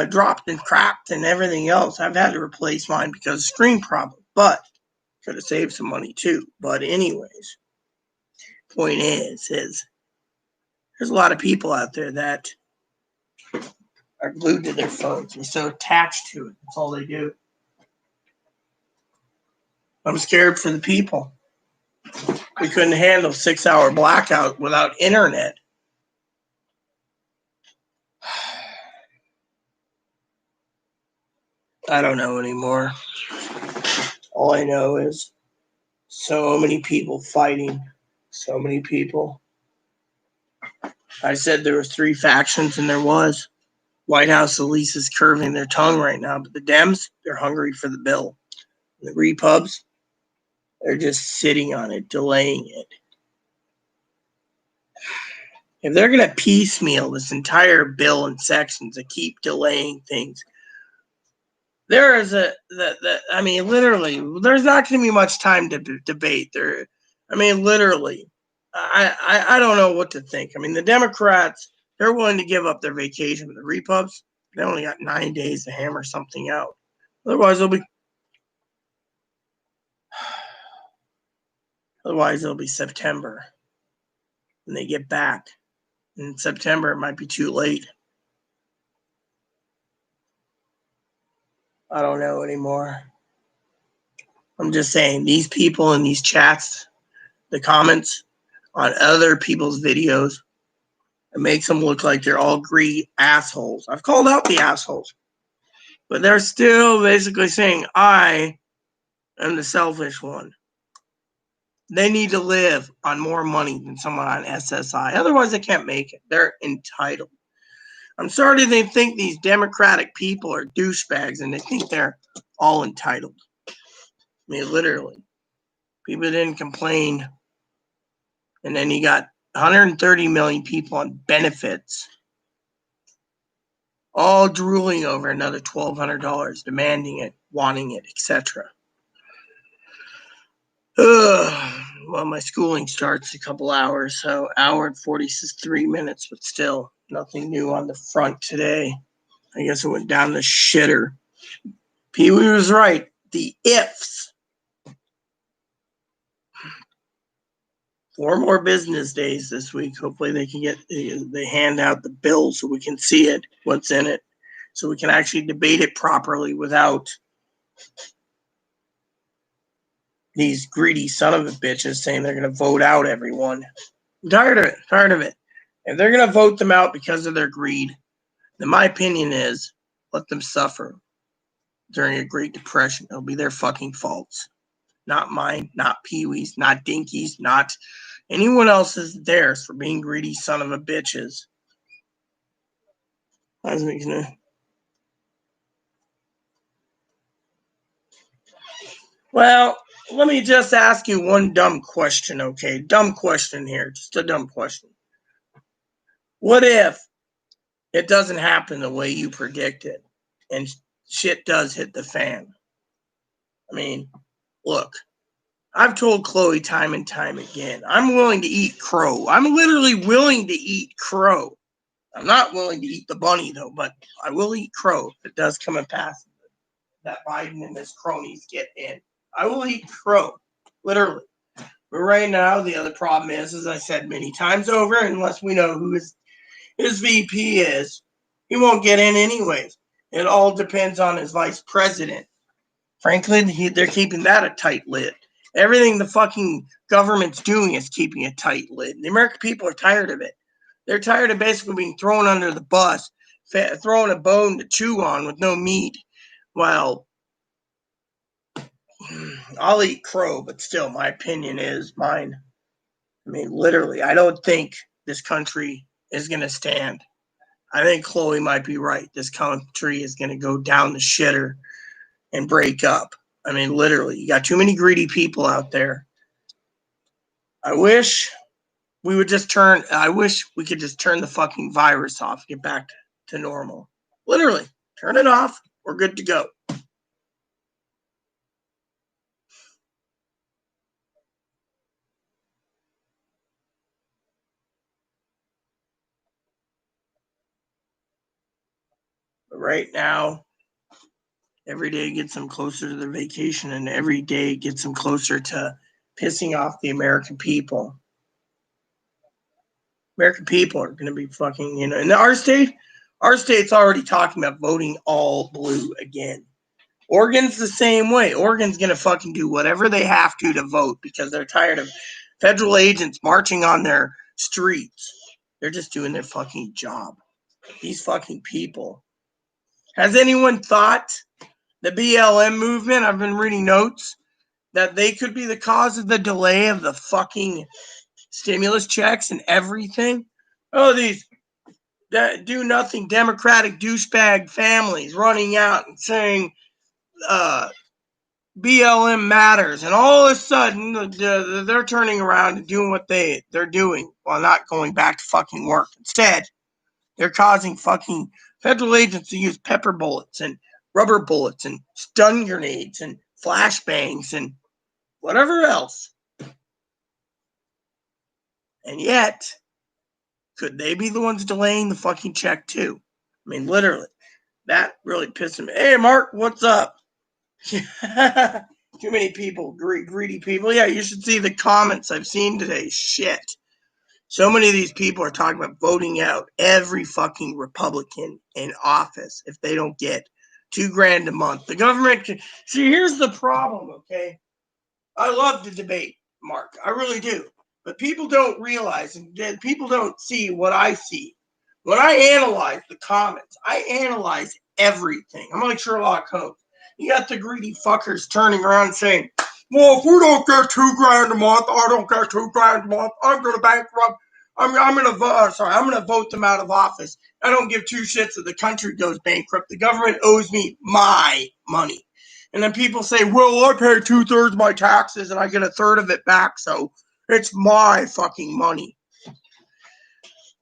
dropped and cracked and everything else. I've had to replace mine because of screen problem. But could have saved some money too. But anyways, point is there's a lot of people out there that are glued to their phones. They're so attached to it. That's all they do. I'm scared for the people. We couldn't handle 6-hour blackout without internet. I don't know anymore. All I know is so many people fighting. So many people. I said there was 3 factions, and there was. White House at least is curving their tongue right now, but the Dems, they're hungry for the bill. The Repubs, they're just sitting on it, delaying it. If they're going to piecemeal this entire bill in sections and keep delaying things, there is I mean, literally, there's not going to be much time to debate. Literally, I don't know what to think. I mean, the Democrats, they're willing to give up their vacation, but the Repubs, they only got 9 days to hammer something out. Otherwise, it'll be September when they get back. In September, it might be too late. I don't know anymore. I'm just saying, these people in these chats, the comments on other people's videos, it makes them look like they're all greedy assholes. I've called out the assholes. But they're still basically saying, I am the selfish one. They need to live on more money than someone on SSI. Otherwise, they can't make it. They're entitled. I'm sorry they think these Democratic people are douchebags and they think they're all entitled. I mean, literally. People didn't complain. And then you got 130 million people on benefits, all drooling over another $1,200, demanding it, wanting it, etc. Well, my schooling starts a couple hours, so hour and 43 minutes, but still nothing new on the front today. I guess it went down the shitter. Pee-wee was right. The ifs. 4 more business days this week. Hopefully they hand out the bill so we can see it, what's in it, so we can actually debate it properly without these greedy son of a bitches saying they're going to vote out everyone. I'm tired of it. If they're going to vote them out because of their greed, then my opinion is let them suffer during a Great Depression. It'll be their fucking faults. Not mine, not Pee-wee's, not Dinky's, not anyone else's. Theirs for being greedy son of a bitches. Well, let me just ask you one dumb question, okay? Dumb question here. Just a dumb question. What if it doesn't happen the way you predicted and shit does hit the fan? I mean, look, I've told Chloe time and time again, I'm willing to eat crow. I'm literally willing to eat crow. I'm not willing to eat the bunny, though, but I will eat crow if it does come and pass that Biden and his cronies get in. I will eat crow, literally. But right now, the other problem is, as I said many times over, unless we know who his VP is, he won't get in anyways. It all depends on his vice president. Frankly, they're keeping that a tight lid. Everything the fucking government's doing is keeping a tight lid. The American people are tired of it. They're tired of basically being thrown under the bus, thrown a bone to chew on with no meat. Well, I'll eat crow, but still, my opinion is mine. I mean, literally, I don't think this country is going to stand. I think Chloe might be right. This country is going to go down the shitter and break up. I mean, literally, you got too many greedy people out there. I wish we could just turn the fucking virus off, get back to normal. Literally, turn it off. We're good to go. But right now, every day gets them closer to their vacation, and every day gets them closer to pissing off the American people. American people are going to be fucking, in our state's already talking about voting all blue again. Oregon's the same way. Oregon's going to fucking do whatever they have to vote because they're tired of federal agents marching on their streets. They're just doing their fucking job. These fucking people. Has anyone thought the BLM movement, I've been reading notes, that they could be the cause of the delay of the fucking stimulus checks and everything? Oh, these do nothing Democratic douchebag families running out and saying BLM matters, and all of a sudden they're turning around and doing what they're doing while not going back to fucking work. Instead, they're causing fucking federal agents to use pepper bullets and rubber bullets and stun grenades and flashbangs and whatever else. And yet, could they be the ones delaying the fucking check too? I mean, literally, that really pissed me. Hey, Mark, what's up? Too many people, greedy people. Yeah, you should see the comments I've seen today. Shit. So many of these people are talking about voting out every fucking Republican in office if they don't get $2,000 a month. The government can see. Here's the problem, okay? I love to debate, Mark. I really do. But people don't realize, and people don't see what I see. When I analyze the comments, I analyze everything. I'm like Sherlock Holmes. You got the greedy fuckers turning around saying, well, if we don't get $2,000 a month, I don't get $2,000 a month, I'm going to bankrupt. I'm going to vote them out of office. I don't give two shits if the country goes bankrupt. The government owes me my money. And then people say, well, I pay 2/3 of my taxes and I get 1/3 of it back, so it's my fucking money.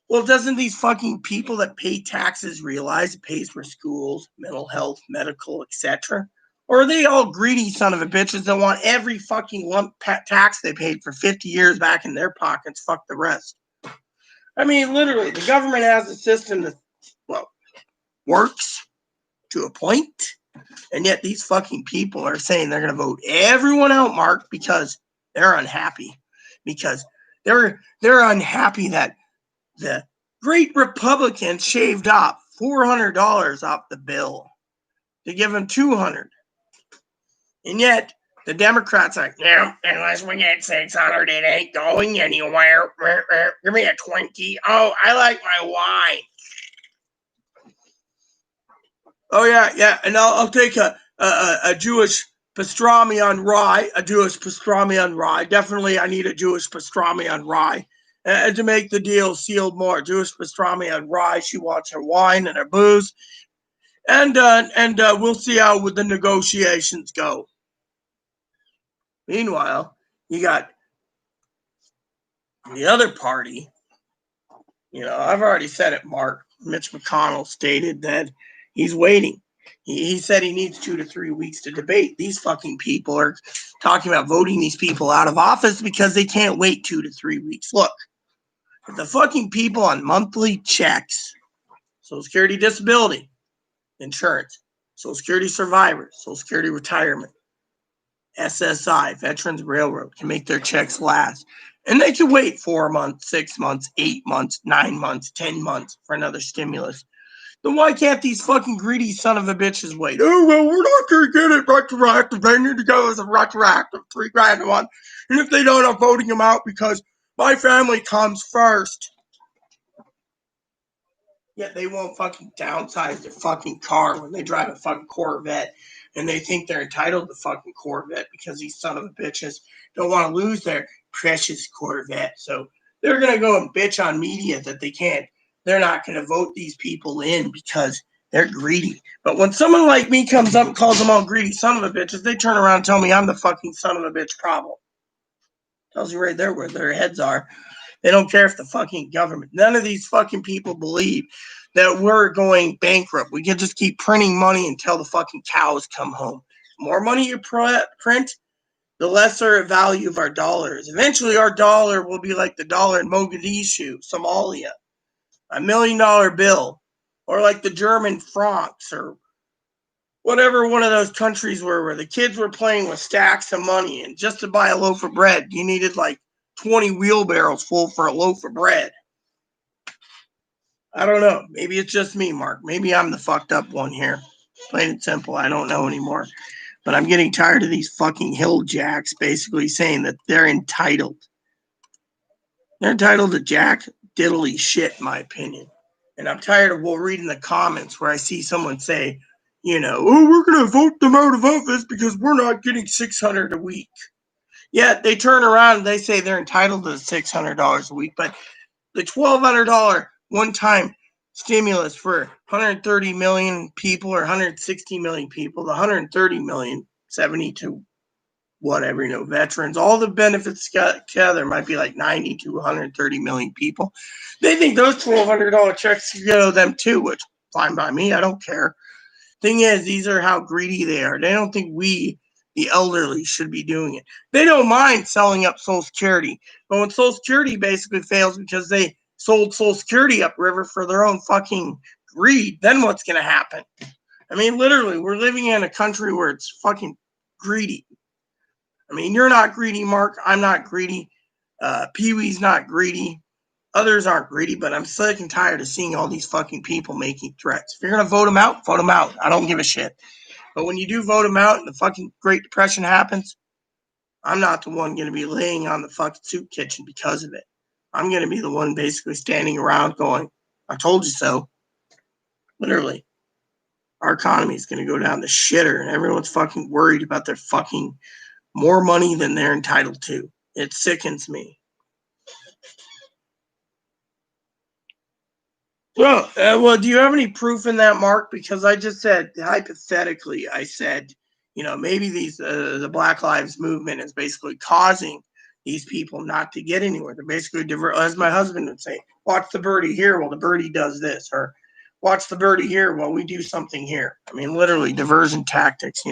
Well, doesn't these fucking people that pay taxes realize it pays for schools, mental health, medical, etc.? Or are they all greedy son of a bitches that want every fucking lump tax they paid for 50 years back in their pockets? Fuck the rest. I mean, literally, the government has a system that, well, works to a point, and yet these fucking people are saying they're going to vote everyone out, Mark, because they're unhappy. Because they're unhappy that the great Republicans shaved off $400 off the bill to give them $200. And yet the Democrats are like, yeah, unless we get $600, it ain't going anywhere. Give me a Twinkie. Oh, I like my wine. Oh yeah, and I'll take a Jewish pastrami on rye. A Jewish pastrami on rye. Definitely, I need a Jewish pastrami on rye. And to make the deal sealed more, Jewish pastrami on rye. She wants her wine and her booze, and we'll see how the negotiations go. Meanwhile, you got the other party. I've already said it, Mark. Mitch McConnell stated that he's waiting. He said he needs 2 to 3 weeks to debate. These fucking people are talking about voting these people out of office because they can't wait 2 to 3 weeks. Look, if the fucking people on monthly checks, Social Security disability insurance, Social Security survivors, Social Security retirement, SSI, Veterans Railroad, can make their checks last. And they can wait 4 months, 6 months, 8 months, 9 months, 10 months for another stimulus. Then why can't these fucking greedy son of a bitches wait? Oh, well, we're not going to get it retroactive. They need to go as a retroactive $3,000 a month. And if they don't, I'm voting them out because my family comes first. Yet they won't fucking downsize their fucking car when they drive a fucking Corvette. And they think they're entitled to fucking Corvette because these son of a bitches don't want to lose their precious Corvette. So they're going to go and bitch on media that they can't. They're not going to vote these people in because they're greedy. But when someone like me comes up and calls them all greedy son of a bitches, they turn around and tell me I'm the fucking son of a bitch problem. Tells you right there where their heads are. They don't care if the fucking government. None of these fucking people believe that we're going bankrupt. We can just keep printing money until the fucking cows come home. The more money you print, the lesser value of our dollars. Eventually, our dollar will be like the dollar in Mogadishu, Somalia, $1 million bill, or like the German francs, or whatever one of those countries were where the kids were playing with stacks of money, and just to buy a loaf of bread, you needed like 20 wheelbarrows full for a loaf of bread. I don't know. Maybe it's just me, Mark. Maybe I'm the fucked up one here. Plain and simple. I don't know anymore. But I'm getting tired of these fucking hill jacks basically saying that they're entitled. They're entitled to jack diddly shit, in my opinion. And I'm tired of reading the comments where I see someone say, oh, we're going to vote them out of office because we're not getting $600 a week. Yeah, they turn around and they say they're entitled to $600 a week, but the $1,200 one-time stimulus for 130 million people or 160 million people, the 130 million, 72 whatever, veterans, all the benefits together might be like 90 to 130 million people. They think those $1,200 checks can go to them too, which fine by me. I don't care. Thing is, these are how greedy they are. They don't think we, the elderly, should be doing it. They don't mind selling up Social Security. But when Social Security basically fails because they sold Social Security upriver for their own fucking greed, then what's going to happen? I mean, literally, we're living in a country where it's fucking greedy. I mean, you're not greedy, Mark. I'm not greedy. Pee-wee's not greedy. Others aren't greedy, but I'm sick and tired of seeing all these fucking people making threats. If you're going to vote them out, vote them out. I don't give a shit. But when you do vote them out and the fucking Great Depression happens, I'm not the one going to be laying on the fucking soup kitchen because of it. I'm going to be the one basically standing around going, I told you so. Literally. Our economy is going to go down the shitter and everyone's fucking worried about their fucking more money than they're entitled to. It sickens me. Well, do you have any proof in that, Mark? Because I just said, hypothetically, I said, maybe the Black Lives Movement is basically causing these people not to get anywhere. They're basically, as my husband would say, watch the birdie here while the birdie does this, or watch the birdie here while we do something here. I mean, literally diversion tactics,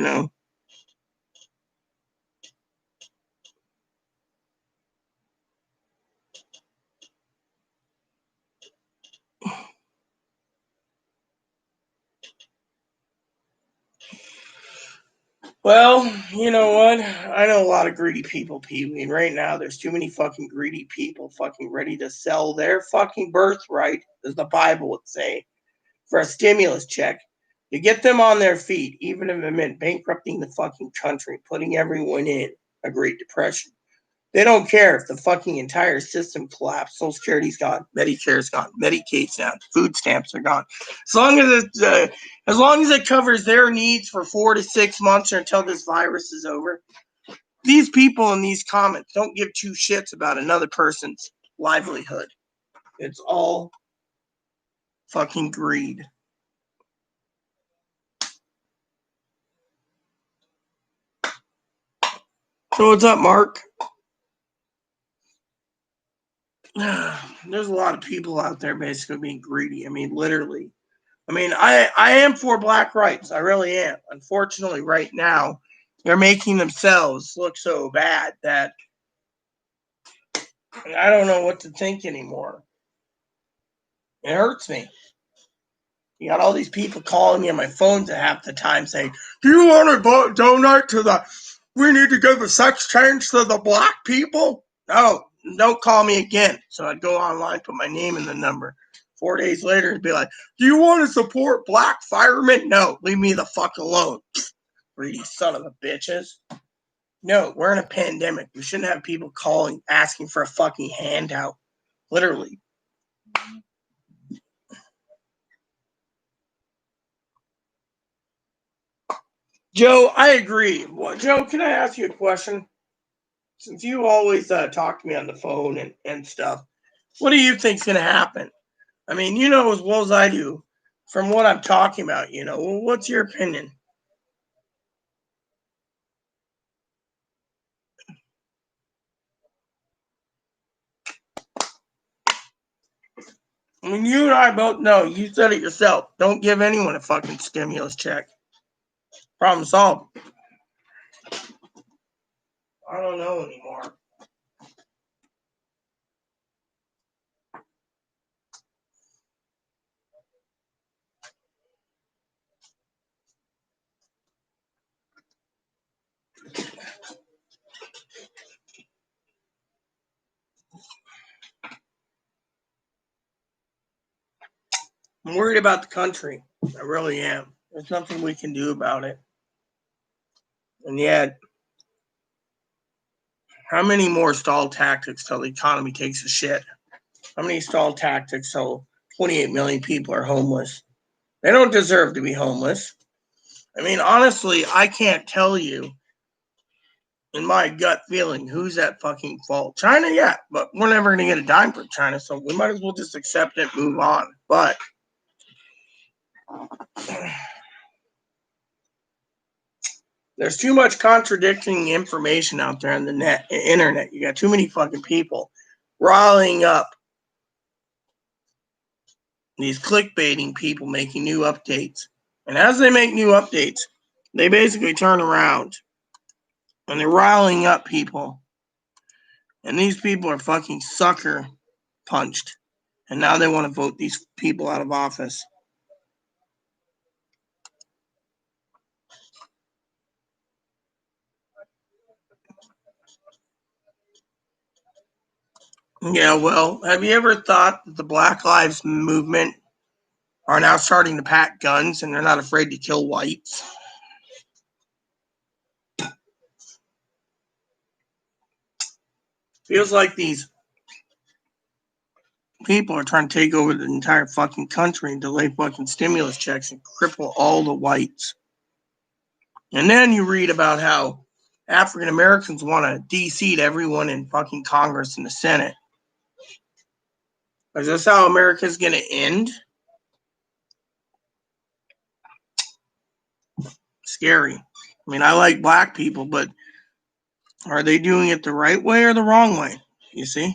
Well, you know what? I know a lot of greedy people, Pee-wee, and right now there's too many fucking greedy people fucking ready to sell their fucking birthright, as the Bible would say, for a stimulus check to get them on their feet, even if it meant bankrupting the fucking country, putting everyone in a Great Depression. They don't care if the fucking entire system collapsed. Social Security's gone, Medicare's gone, Medicaid's down, food stamps are gone. As long as it covers their needs for 4 to 6 months or until this virus is over, these people in these comments don't give two shits about another person's livelihood. It's all fucking greed. So what's up, Mark? There's a lot of people out there basically being greedy. I mean, literally. I mean, I am for black rights. I really am. Unfortunately, right now, they're making themselves look so bad that I don't know what to think anymore. It hurts me. You got all these people calling me on my phone to half the time saying, do you want to donate to we need to give a sex change to the black people? No, don't call me again. So I'd go online, put my name in the number. 4 days later, it'd be like, do you want to support black firemen? No, leave me the fuck alone. Greedy son of a bitches. No, we're in a pandemic. We shouldn't have people calling, asking for a fucking handout. Literally. Joe, I agree. Well, Joe, can I ask you a question? Since you always talk to me on the phone and stuff, what do you think's going to happen? I mean, you know as well as I do, from what I'm talking about, what's your opinion? I mean, you and I both know, you said it yourself, don't give anyone a fucking stimulus check. Problem solved. I don't know anymore. I'm worried about the country. I really am. There's nothing we can do about it. And yet, how many more stall tactics till the economy takes a shit? How many stall tactics till 28 million people are homeless? They don't deserve to be homeless. I mean, honestly, I can't tell you in my gut feeling who's at fucking fault. China, yeah, but we're never going to get a dime from China, so we might as well just accept it, move on. But there's too much contradicting information out there on the internet. You got too many fucking people riling up these clickbaiting people making new updates. And as they make new updates, they basically turn around and they're riling up people. And these people are fucking sucker punched. And now they want to vote these people out of office. Yeah, well, have you ever thought that the Black Lives Movement are now starting to pack guns and they're not afraid to kill whites? Feels like these people are trying to take over the entire fucking country and delay fucking stimulus checks and cripple all the whites. And then you read about how African Americans want to de-seat everyone in fucking Congress and the Senate. Is this how America's going to end? Scary. I mean, I like black people, but are they doing it the right way or the wrong way? You see?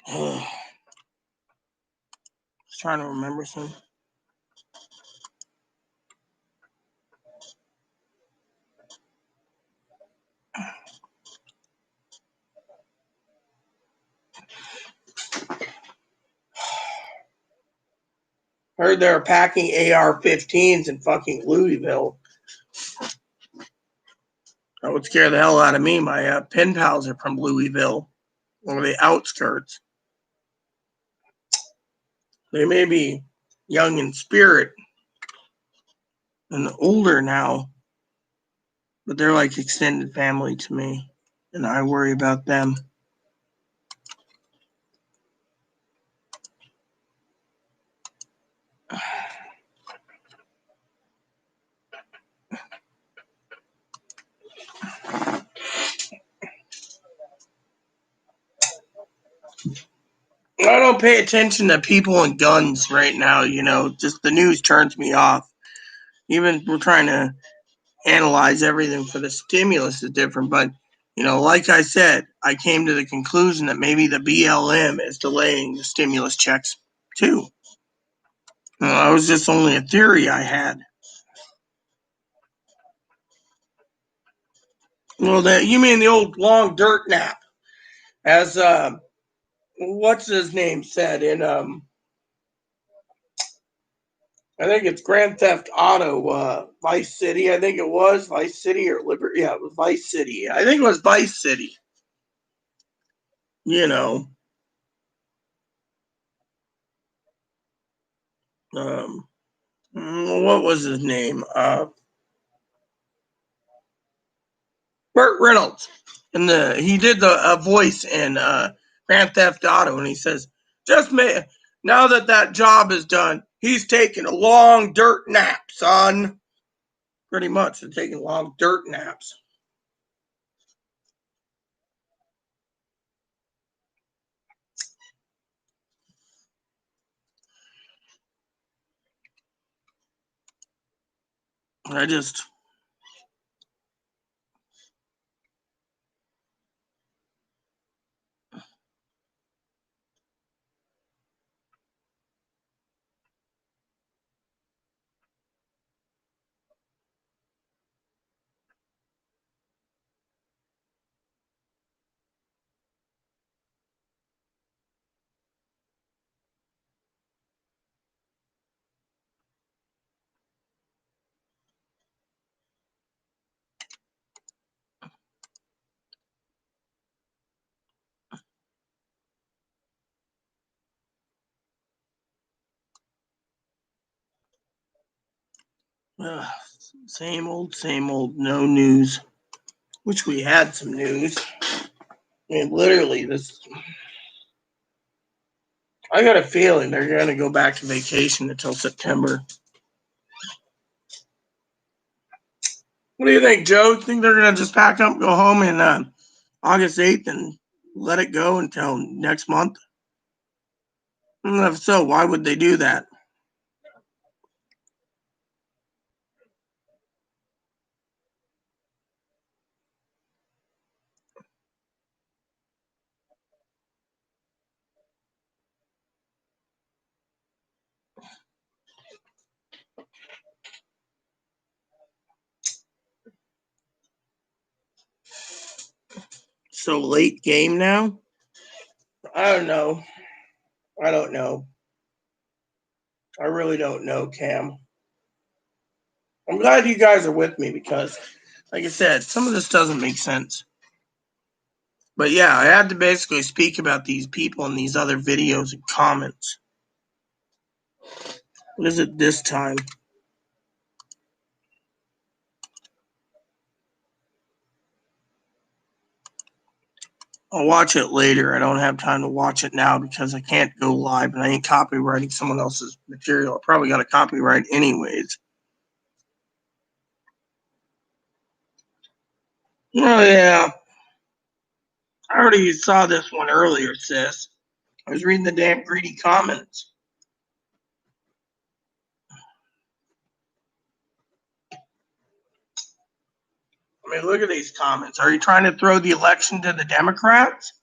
Just trying to remember some. Heard they're packing AR-15s in fucking Louisville. That would scare the hell out of me. My pen pals are from Louisville, or the outskirts. They may be young in spirit and older now, but they're like extended family to me, and I worry about them. I don't pay attention to people and guns right now, just the news turns me off. Even we're trying to analyze everything for the stimulus is different, but Like I said, I came to the conclusion that maybe the BLM is delaying the stimulus checks too. That was just only a theory I had. Well, you mean the old long dirt nap, as what's his name said in I think it's Grand Theft Auto, Vice City. I think it was Vice City or Liberty. Yeah, it was Vice City. I think it was Vice City. You know, um, what was his name? Burt Reynolds. And he did the voice in Grand Theft Auto, and he says, now that job is done, he's taking a long dirt nap, son." Pretty much, they're taking long dirt naps. I just same old, no news. Wish we had some news. I mean, literally, I got a feeling they're going to go back to vacation until September. What do you think, Joe? Think they're going to just pack up, go home in August 8th and let it go until next month? And if so, why would they do that? So late game now? I don't know. I don't know. I really don't know, Cam. I'm glad you guys are with me because, like I said, some of this doesn't make sense. But yeah, I had to basically speak about these people in these other videos and comments. What is it this time? I'll watch it later. I don't have time to watch it now because I can't go live and I ain't copywriting someone else's material. I probably got a copyright anyways. Oh yeah. I already saw this one earlier, sis. I was reading the damn greedy comments. I mean, look at these comments. Are you trying to throw the election to the Democrats?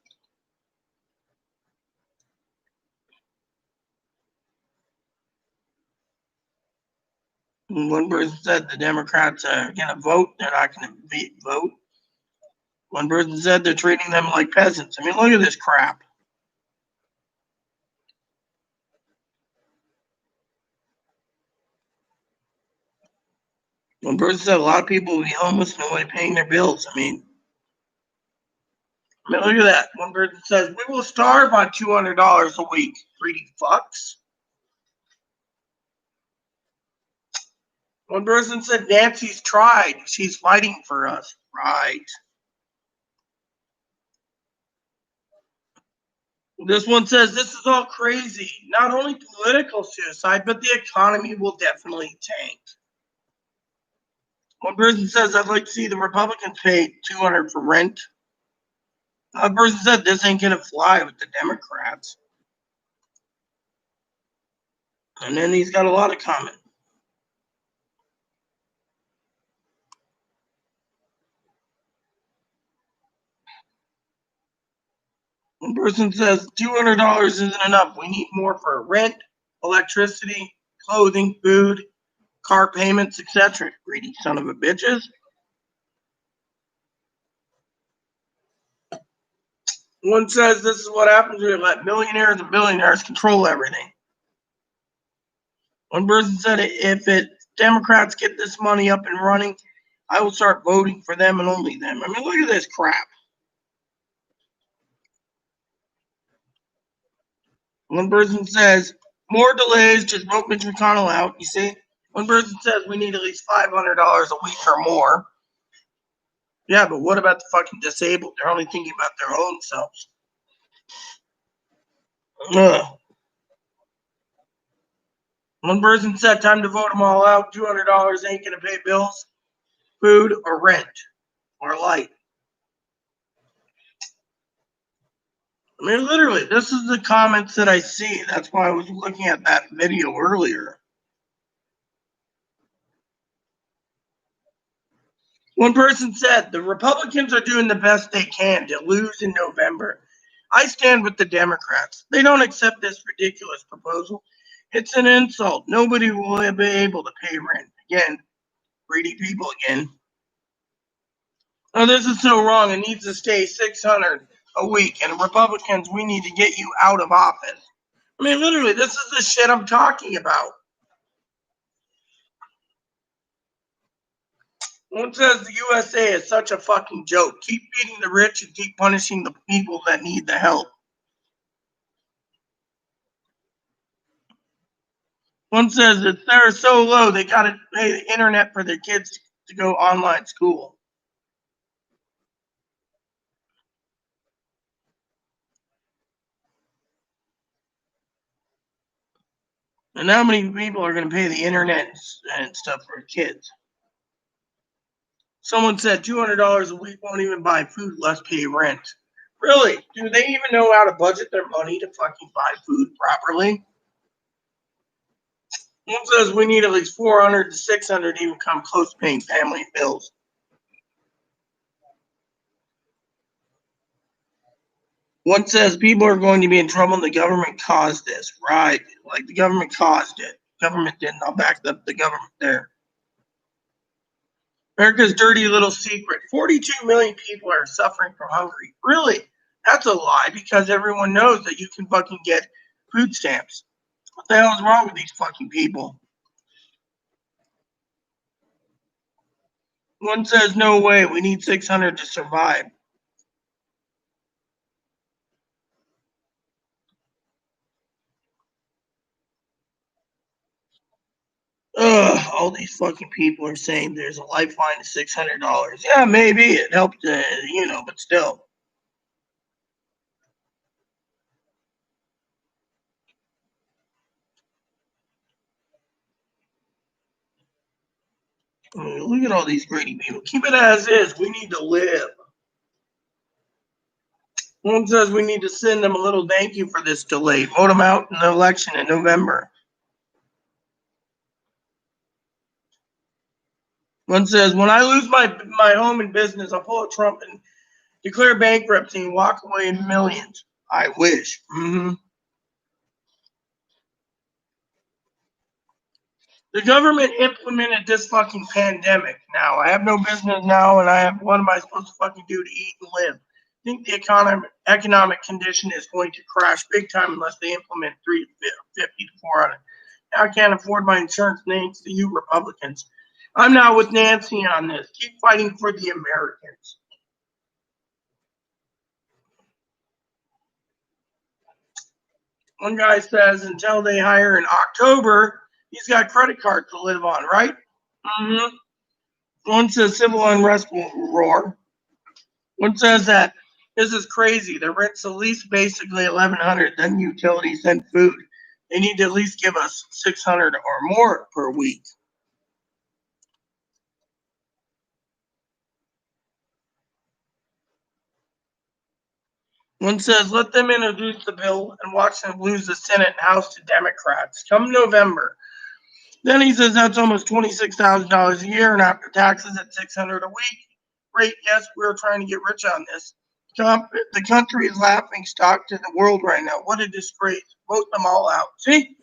One person said the Democrats are going to vote. They're not going to vote. One person said they're treating them like peasants. I mean, look at this crap. One person said a lot of people will be homeless, nobody paying their bills. Look at that. One person says we will starve on $200 a week. Greedy fucks. One person said Nancy's tried. She's fighting for us. Right. This one says this is all crazy. Not only political suicide, but the economy will definitely tank. One person says I'd like to see the Republicans pay $200 for rent. Another person said this ain't gonna fly with the Democrats. And then he's got a lot of comments. One person says $200 isn't enough. We need more for rent, electricity, clothing, food, car payments, etc. Greedy son of a bitches. One says this is what happens when you let millionaires and billionaires control everything. One person said if Democrats get this money up and running, I will start voting for them and only them. I mean, look at this crap. One person says more delays, just vote Mitch McConnell out. You see? One person says we need at least $500 a week or more. Yeah, but what about the fucking disabled? They're only thinking about their own selves. Ugh. One person said time to vote them all out. $200 ain't gonna pay bills, food, or rent, or light. I mean, literally, this is the comments that I see. That's why I was looking at that video earlier. One person said the Republicans are doing the best they can to lose in November. I stand with the Democrats. They don't accept this ridiculous proposal. It's an insult. Nobody will be able to pay rent. Again, greedy people again. Oh, this is so wrong. It needs to stay $600 a week. And Republicans, we need to get you out of office. I mean, literally, this is the shit I'm talking about. One says the USA is such a fucking joke. Keep feeding the rich and keep punishing the people that need the help. One says that they're so low they got to pay the internet for their kids to go online school. And how many people are going to pay the internet and stuff for kids? Someone said $200 a week won't even buy food, less pay rent. Really? Do they even know how to budget their money to fucking buy food properly? One says we need at least 400 to 600 to even come close to paying family bills. One says people are going to be in trouble and the government caused this. Right. Like the government caused it. Government didn't. I'll back up the government there. America's dirty little secret. 42 million people are suffering from hunger. Really? That's a lie because everyone knows that you can fucking get food stamps. What the hell is wrong with these fucking people? One says, no way, we need 600 to survive. Ugh, all these fucking people are saying there's a lifeline of $600. Yeah, maybe it helped, but still. I mean, look at all these greedy people. Keep it as is. We need to live. One says we need to send them a little thank you for this delay. Vote them out in the election in November. One says, when I lose my home and business, I'll pull a Trump and declare bankruptcy and walk away in millions. I wish. The government implemented this fucking pandemic. Now, I have no business now, and what am I supposed to fucking do to eat and live? I think the economic condition is going to crash big time unless they implement 350 to 400. Now I can't afford my insurance, thanks to you Republicans. I'm now with Nancy on this. Keep fighting for the Americans. One guy says until they hire in October, he's got credit cards to live on, right? Mm-hmm. One says civil unrest will roar. One says that this is crazy. The rent's at least basically $1,100, then utilities, then food. They need to at least give us $600 or more per week. One says, let them introduce the bill and watch them lose the Senate and House to Democrats come November. Then he says that's almost $26,000 a year, and after taxes at $600 a week. Great, yes, we're trying to get rich on this. The country is laughing stock to the world right now. What a disgrace. Vote them all out. See?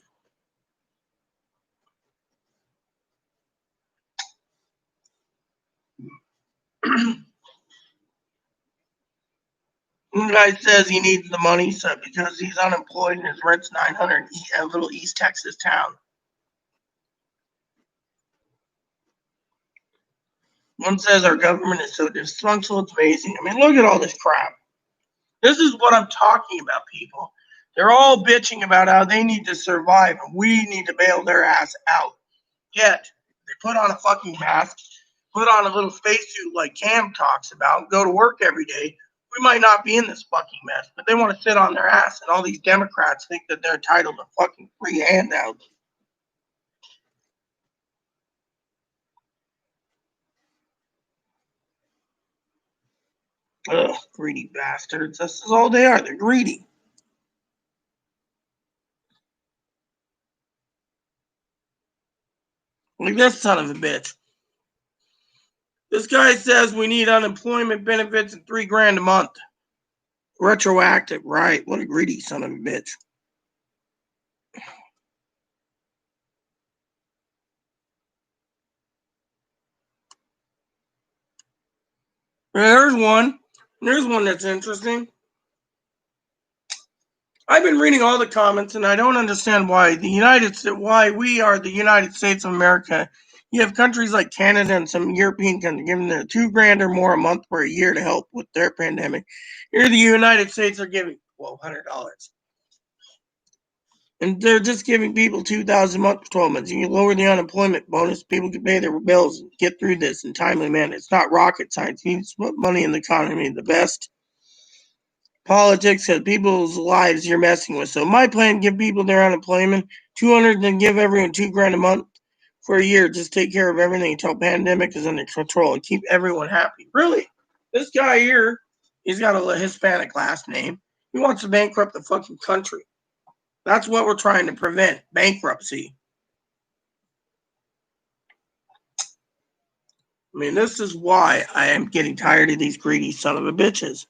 One guy says he needs the money so because he's unemployed and his rent's 900 in a little East Texas town. One says our government is so dysfunctional, it's amazing. I mean, look at all this crap. This is what I'm talking about, people. They're all bitching about how they need to survive and we need to bail their ass out. Yet, they put on a fucking mask, put on a little spacesuit like Cam talks about, go to work every day. We might not be in this fucking mess, but they want to sit on their ass, and all these Democrats think that they're entitled to fucking free handouts. Ugh, greedy bastards. This is all they are. They're greedy. Like this son of a bitch. This guy says we need unemployment benefits and $3,000 a month. Retroactive, right? What a greedy son of a bitch. There's one. There's one that's interesting. I've been reading all the comments, and I don't understand why we are the United States of America. You have countries like Canada and some European countries giving them $2,000 or more a month for a year to help with their pandemic. Here, the United States are giving $1,200, and they're just giving people $2,000 a month for 12 months. You can lower the unemployment bonus; people can pay their bills and get through this in timely manner. It's not rocket science. You need to put money in the economy. The best politics and people's lives you're messing with. So my plan: give people their unemployment, 200, then give everyone $2,000 a month for a year. Just take care of everything until pandemic is under control and keep everyone happy. Really, this guy here, he's got a Hispanic last name. He wants to bankrupt the fucking country. That's what we're trying to prevent: bankruptcy. I mean, this is why I am getting tired of these greedy son of a bitches.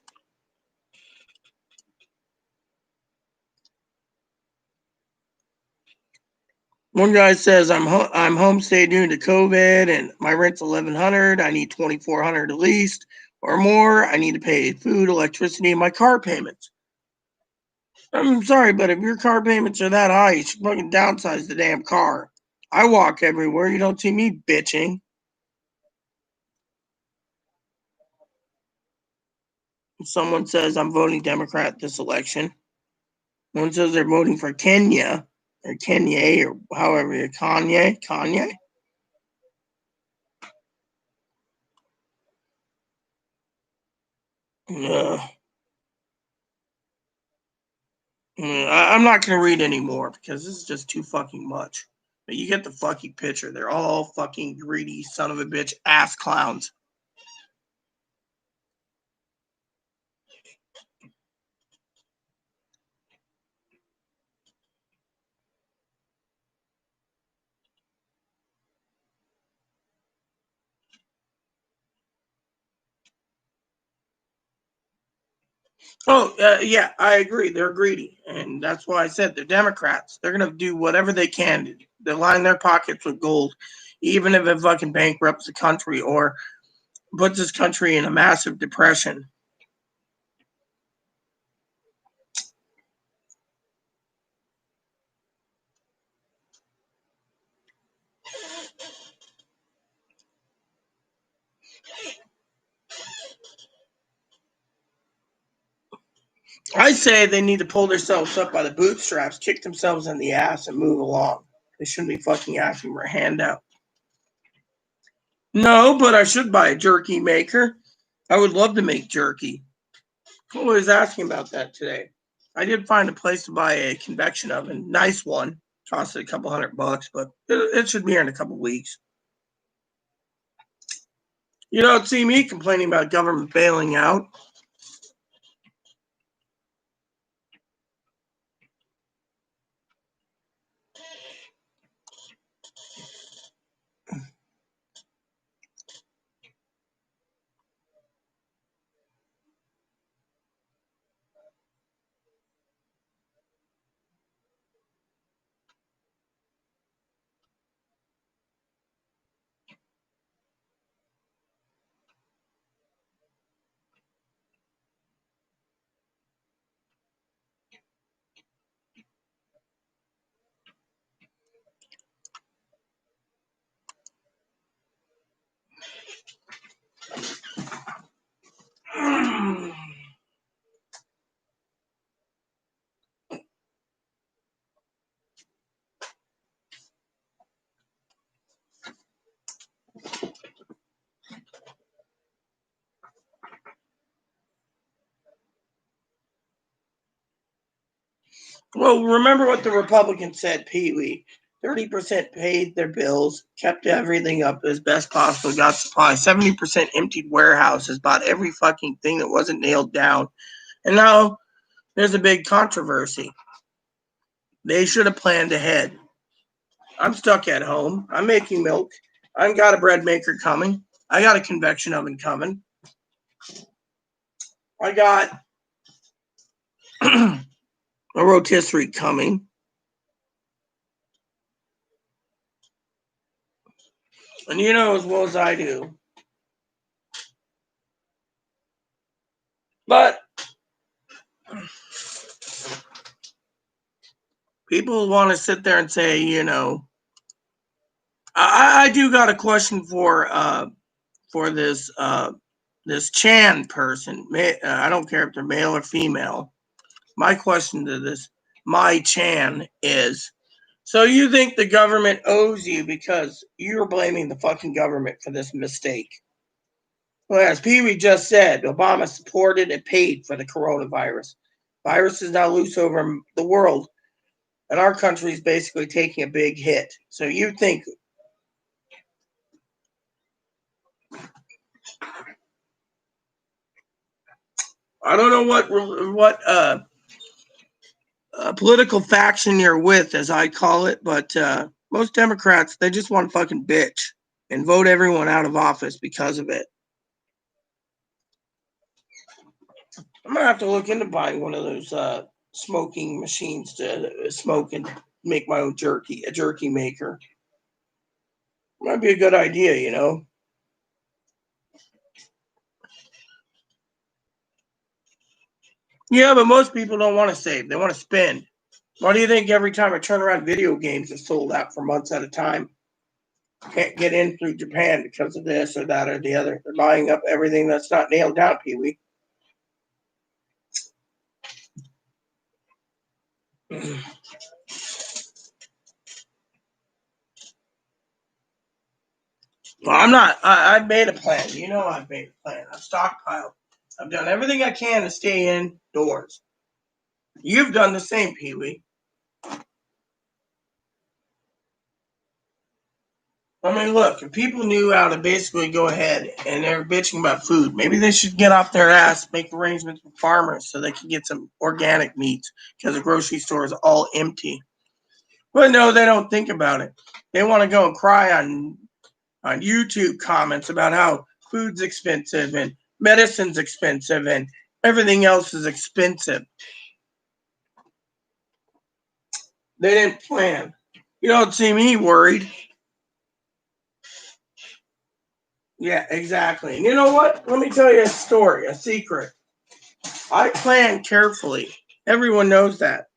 One guy says I'm homestay due to COVID and my rent's $1,100. I need $2,400 at least or more. I need to pay food, electricity, and my car payments. I'm sorry, but if your car payments are that high, you should fucking downsize the damn car. I walk everywhere. You don't see me bitching. Someone says I'm voting Democrat this election. One says they're voting for Kenya or Kanye or however you Kanye. I'm not going to read anymore because this is just too fucking much. But you get the fucking picture. They're all fucking greedy son of a bitch ass clowns. Oh, yeah, I agree. They're greedy. And that's why I said they're Democrats. They're going to do whatever they can to line their pockets with gold, even if it fucking bankrupts the country or puts this country in a massive depression. I say they need to pull themselves up by the bootstraps, kick themselves in the ass, and move along. They shouldn't be fucking asking for a handout. No, but I should buy a jerky maker. I would love to make jerky. I was asking about that today. I did find a place to buy a convection oven, nice one. Cost a couple $100, but it should be here in a couple weeks. You don't see me complaining about government bailing out. Well, remember what the Republicans said, Pee Wee. 30% paid their bills, kept everything up as best possible, got supplies. 70% emptied warehouses, bought every fucking thing that wasn't nailed down. And now there's a big controversy. They should have planned ahead. I'm stuck at home. I'm making milk. I've got a bread maker coming. I got a convection oven coming. I got a rotisserie coming. And you know as well as I do. But people want to sit there and say, you know, I do got a question for this this Chan person. I don't care if they're male or female. My question to this my Chan is, so you think the government owes you because you're blaming the fucking government for this mistake? Well, as Pee Wee just said, Obama supported and paid for the coronavirus. Virus is now loose over the world, and our country is basically taking a big hit. So you think? I don't know what political faction you're with, as I call it, but most Democrats, they just want to fucking bitch and vote everyone out of office because of it. I'm gonna have to look into buying one of those smoking machines to smoke and make my own jerky, a jerky maker. Might be a good idea, you know. Yeah, but most people don't want to save; they want to spend. Why do you think every time I turn around, video games are sold out for months at a time? Can't get in through Japan because of this or that or the other. They're buying up everything that's not nailed down, Pee Wee. Well, I'm not. I've made a plan. You know, I've made a plan. I've stockpiled. I've done everything I can to stay indoors. You've done the same, Pee Wee. I mean, look, if people knew how to basically go ahead and they're bitching about food, maybe they should get off their ass, make arrangements with farmers so they can get some organic meats because the grocery store is all empty. But no, they don't think about it. They want to go and cry on YouTube comments about how food's expensive and medicine's expensive and everything else is expensive. They didn't plan. You don't see me worried. Yeah, exactly. And you know what? Let me tell you a story, a secret. I plan carefully. Everyone knows that.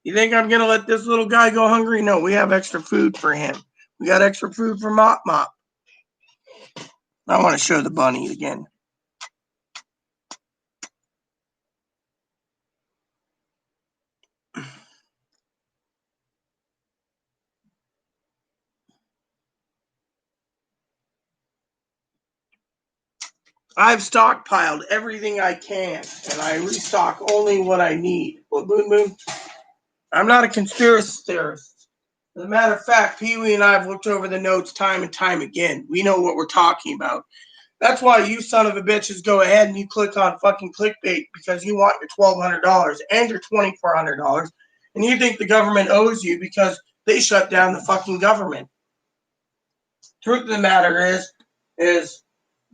You think I'm gonna let this little guy go hungry? No, we have extra food for him. We got extra food for Mop Mop. I want to show the bunny again. I've stockpiled everything I can, and I restock only what I need. Boom, boom, boom. I'm not a conspiracy theorist. As a matter of fact, Pee Wee and I have looked over the notes time and time again. We know what we're talking about. That's why you son of a bitches go ahead and you click on fucking clickbait because you want your $1,200 and your $2,400, and you think the government owes you because they shut down the fucking government. Truth of the matter is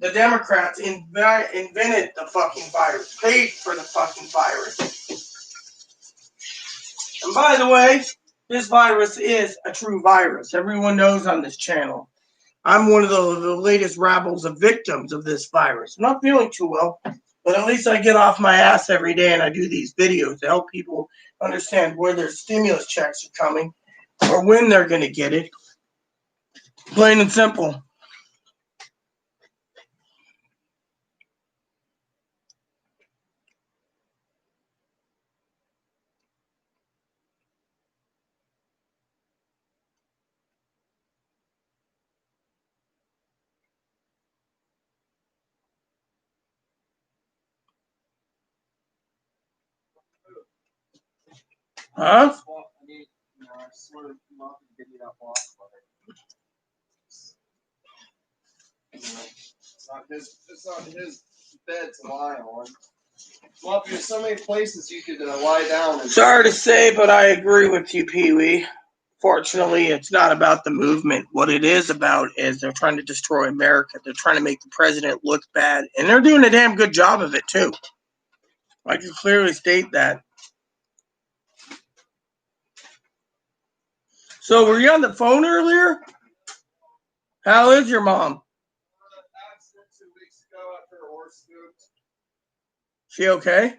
the Democrats invented the fucking virus, paid for the fucking virus. And by the way, this virus is a true virus. Everyone knows on this channel. I'm one of the latest rabbles of victims of this virus. I'm not feeling too well, but at least I get off my ass every day and I do these videos to help people understand where their stimulus checks are coming or when they're going to get it. Plain and simple. Huh? I swear I'm not gonna give you that walk, it's not his bed to lie on. Well, there's so many places you could lie down. Sorry to say, but I agree with you, Pee Wee. Fortunately, it's not about the movement. What it is about is they're trying to destroy America. They're trying to make the president look bad. And they're doing a damn good job of it, too. I can clearly state that. So, were you on the phone earlier? How is your mom? Accident 2 weeks ago after a horse spooked. She okay?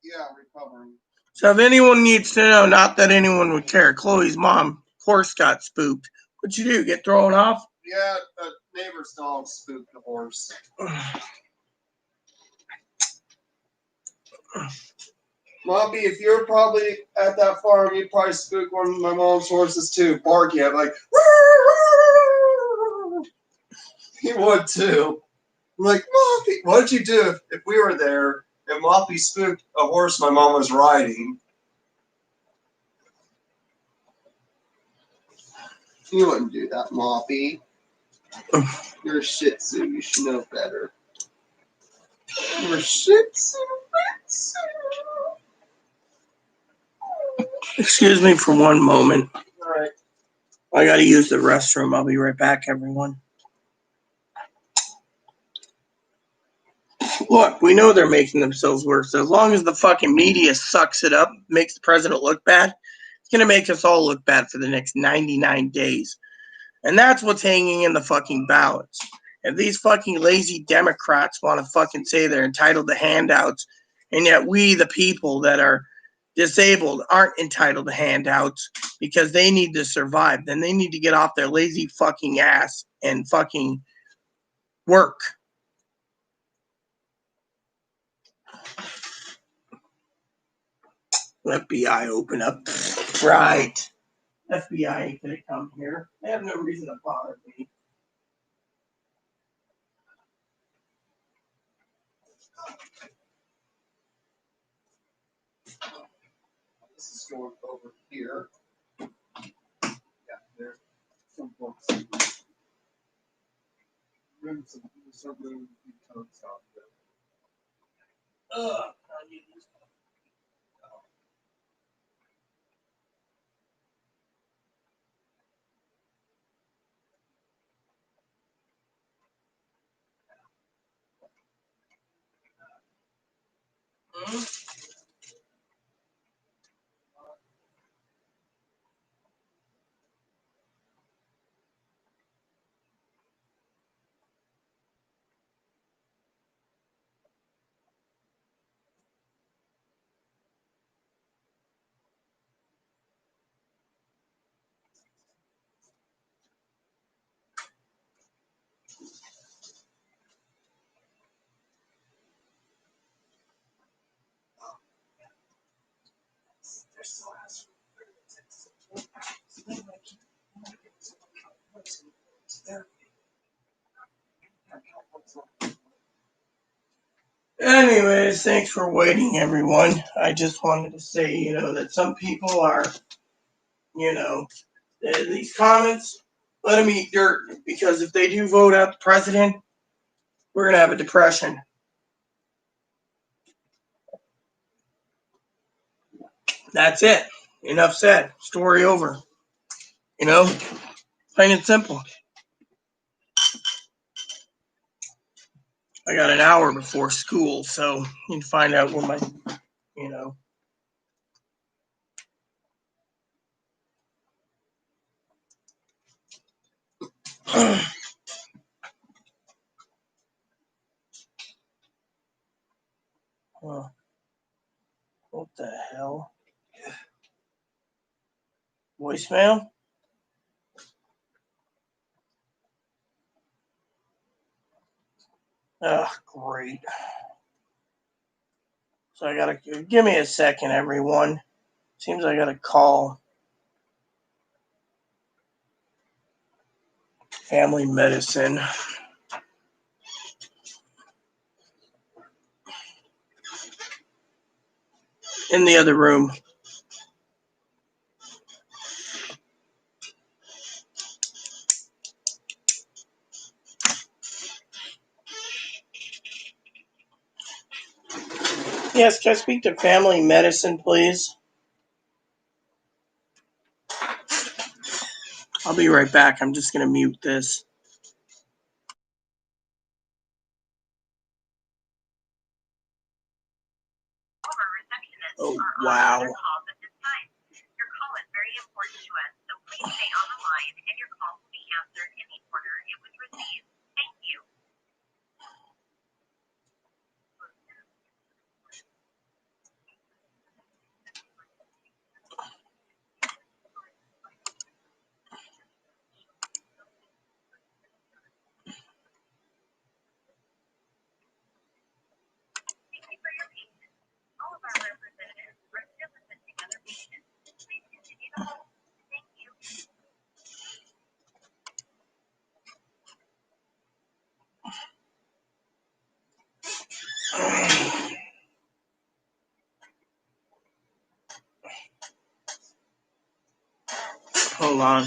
Yeah, recovering. So if anyone needs to know, not that anyone would care, Chloe's mom, horse got spooked. What'd you do? Get thrown off? Yeah, the neighbor's dog spooked the horse. Moppy, if you're probably at that farm, you'd probably spook one of my mom's horses too. Barky, I'm like, he would too. I'm like, Moppy, what'd you do if we were there and Moppy spooked a horse my mom was riding? You wouldn't do that, Moppy. You're a Shih Tzu. You should know better. You're a Shih Tzu. Excuse me for one moment. All right. I gotta use the restroom. I'll be right back, everyone. Look, we know they're making themselves worse. As long as the fucking media sucks it up, makes the president look bad, it's gonna make us all look bad for the next 99 days. And that's what's hanging in the fucking balance. If these fucking lazy Democrats want to fucking say they're entitled to handouts, and yet we, the people that are disabled, aren't entitled to handouts because they need to survive, then they need to get off their lazy fucking ass and fucking work. FBI open up. Right. FBI ain't gonna come here. They have no reason to bother me. This is going over here. Yeah, there's some books. Room some room coats out there. Ugh. I need this. Anyways, thanks for waiting, everyone. I just wanted to say, that some people are, these comments, let them eat dirt, because if they do vote out the president, we're going to have a depression. That's it. Enough said. Story over. Plain and simple. I got an hour before school, so you can find out what my, what the hell? Voicemail? Oh, great. So I gotta give me a second, everyone. Seems I gotta call family medicine. In the other room. Yes, can I speak to family medicine, please? I'll be right back. I'm just going to mute this. Oh, wow. Hold on.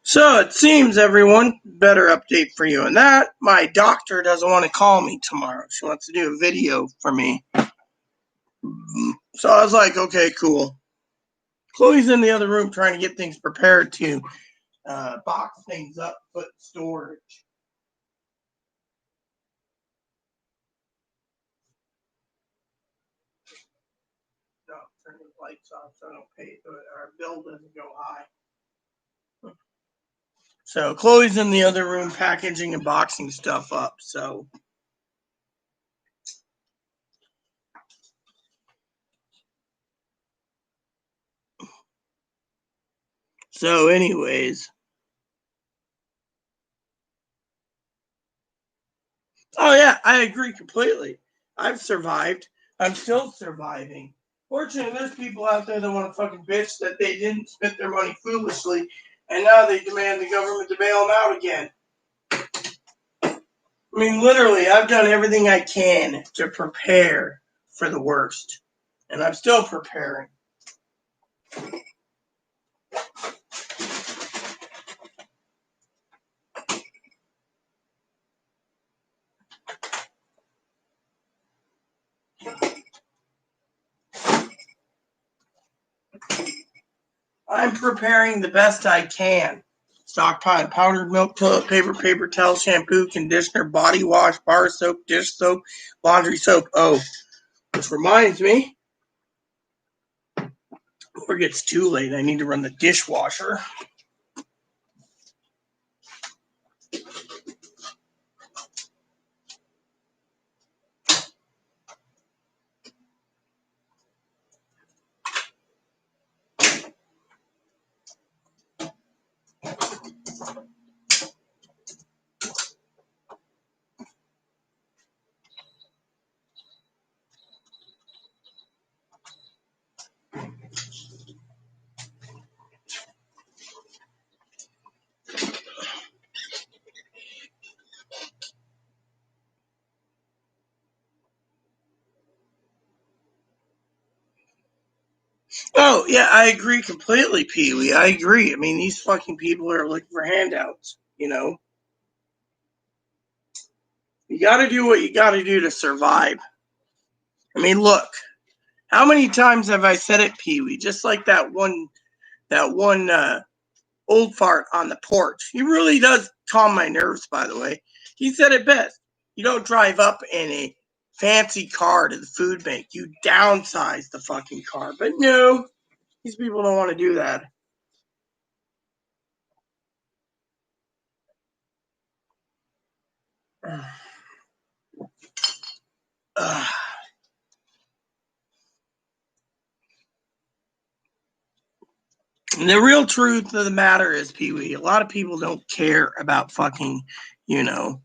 So it seems, everyone, better update for you on that. My doctor doesn't want to call me tomorrow. She wants to do a video for me. So I was like, okay, cool. Chloe's in the other room trying to get things prepared to box things up, put storage. No, turn the lights off so I don't pay, our bill doesn't go high. So Chloe's in the other room packaging and boxing stuff up. So anyways. Oh yeah, I agree completely. I've survived. I'm still surviving. Fortunately, there's people out there that want to fucking bitch that they didn't spend their money foolishly, and now they demand the government to bail them out again. I mean, literally, I've done everything I can to prepare for the worst, and I'm still preparing. I'm preparing the best I can. Stockpile powdered milk, toilet paper towel, shampoo, conditioner, body wash, bar soap, dish soap, laundry soap. Oh, which reminds me, before it gets too late, I need to run the dishwasher. Oh, yeah, I agree completely, Pee Wee. I agree. I mean, these fucking people are looking for handouts, you know? You gotta do what you gotta do to survive. I mean, look, how many times have I said it, Pee Wee? Just like that one old fart on the porch. He really does calm my nerves, by the way. He said it best. You don't drive up in a fancy car to the food bank. You downsize the fucking car. But no, these people don't want to do that. And the real truth of the matter is, Pee Wee, a lot of people don't care about fucking, you know.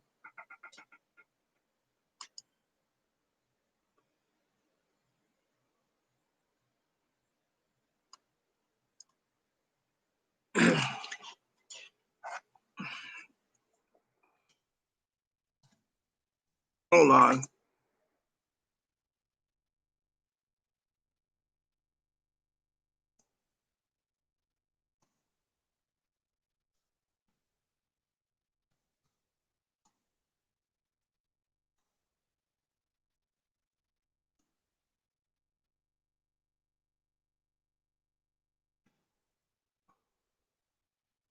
Hold on.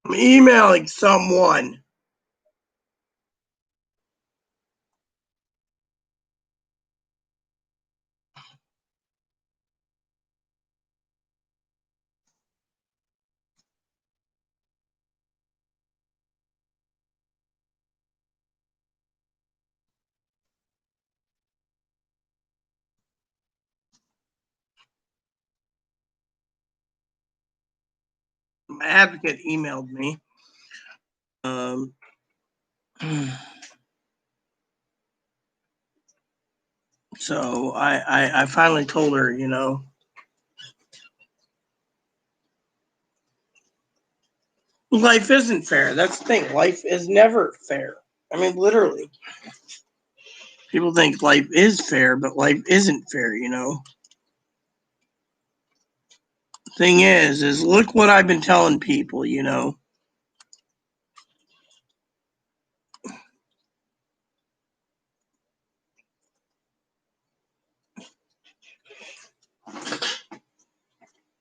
I'm emailing someone. My advocate emailed me. Um, so I finally told her, you know, life isn't fair. That's the thing. Life is never fair. I mean, literally. People think life is fair, but life isn't fair, you know. Thing is look what I've been telling people, you know.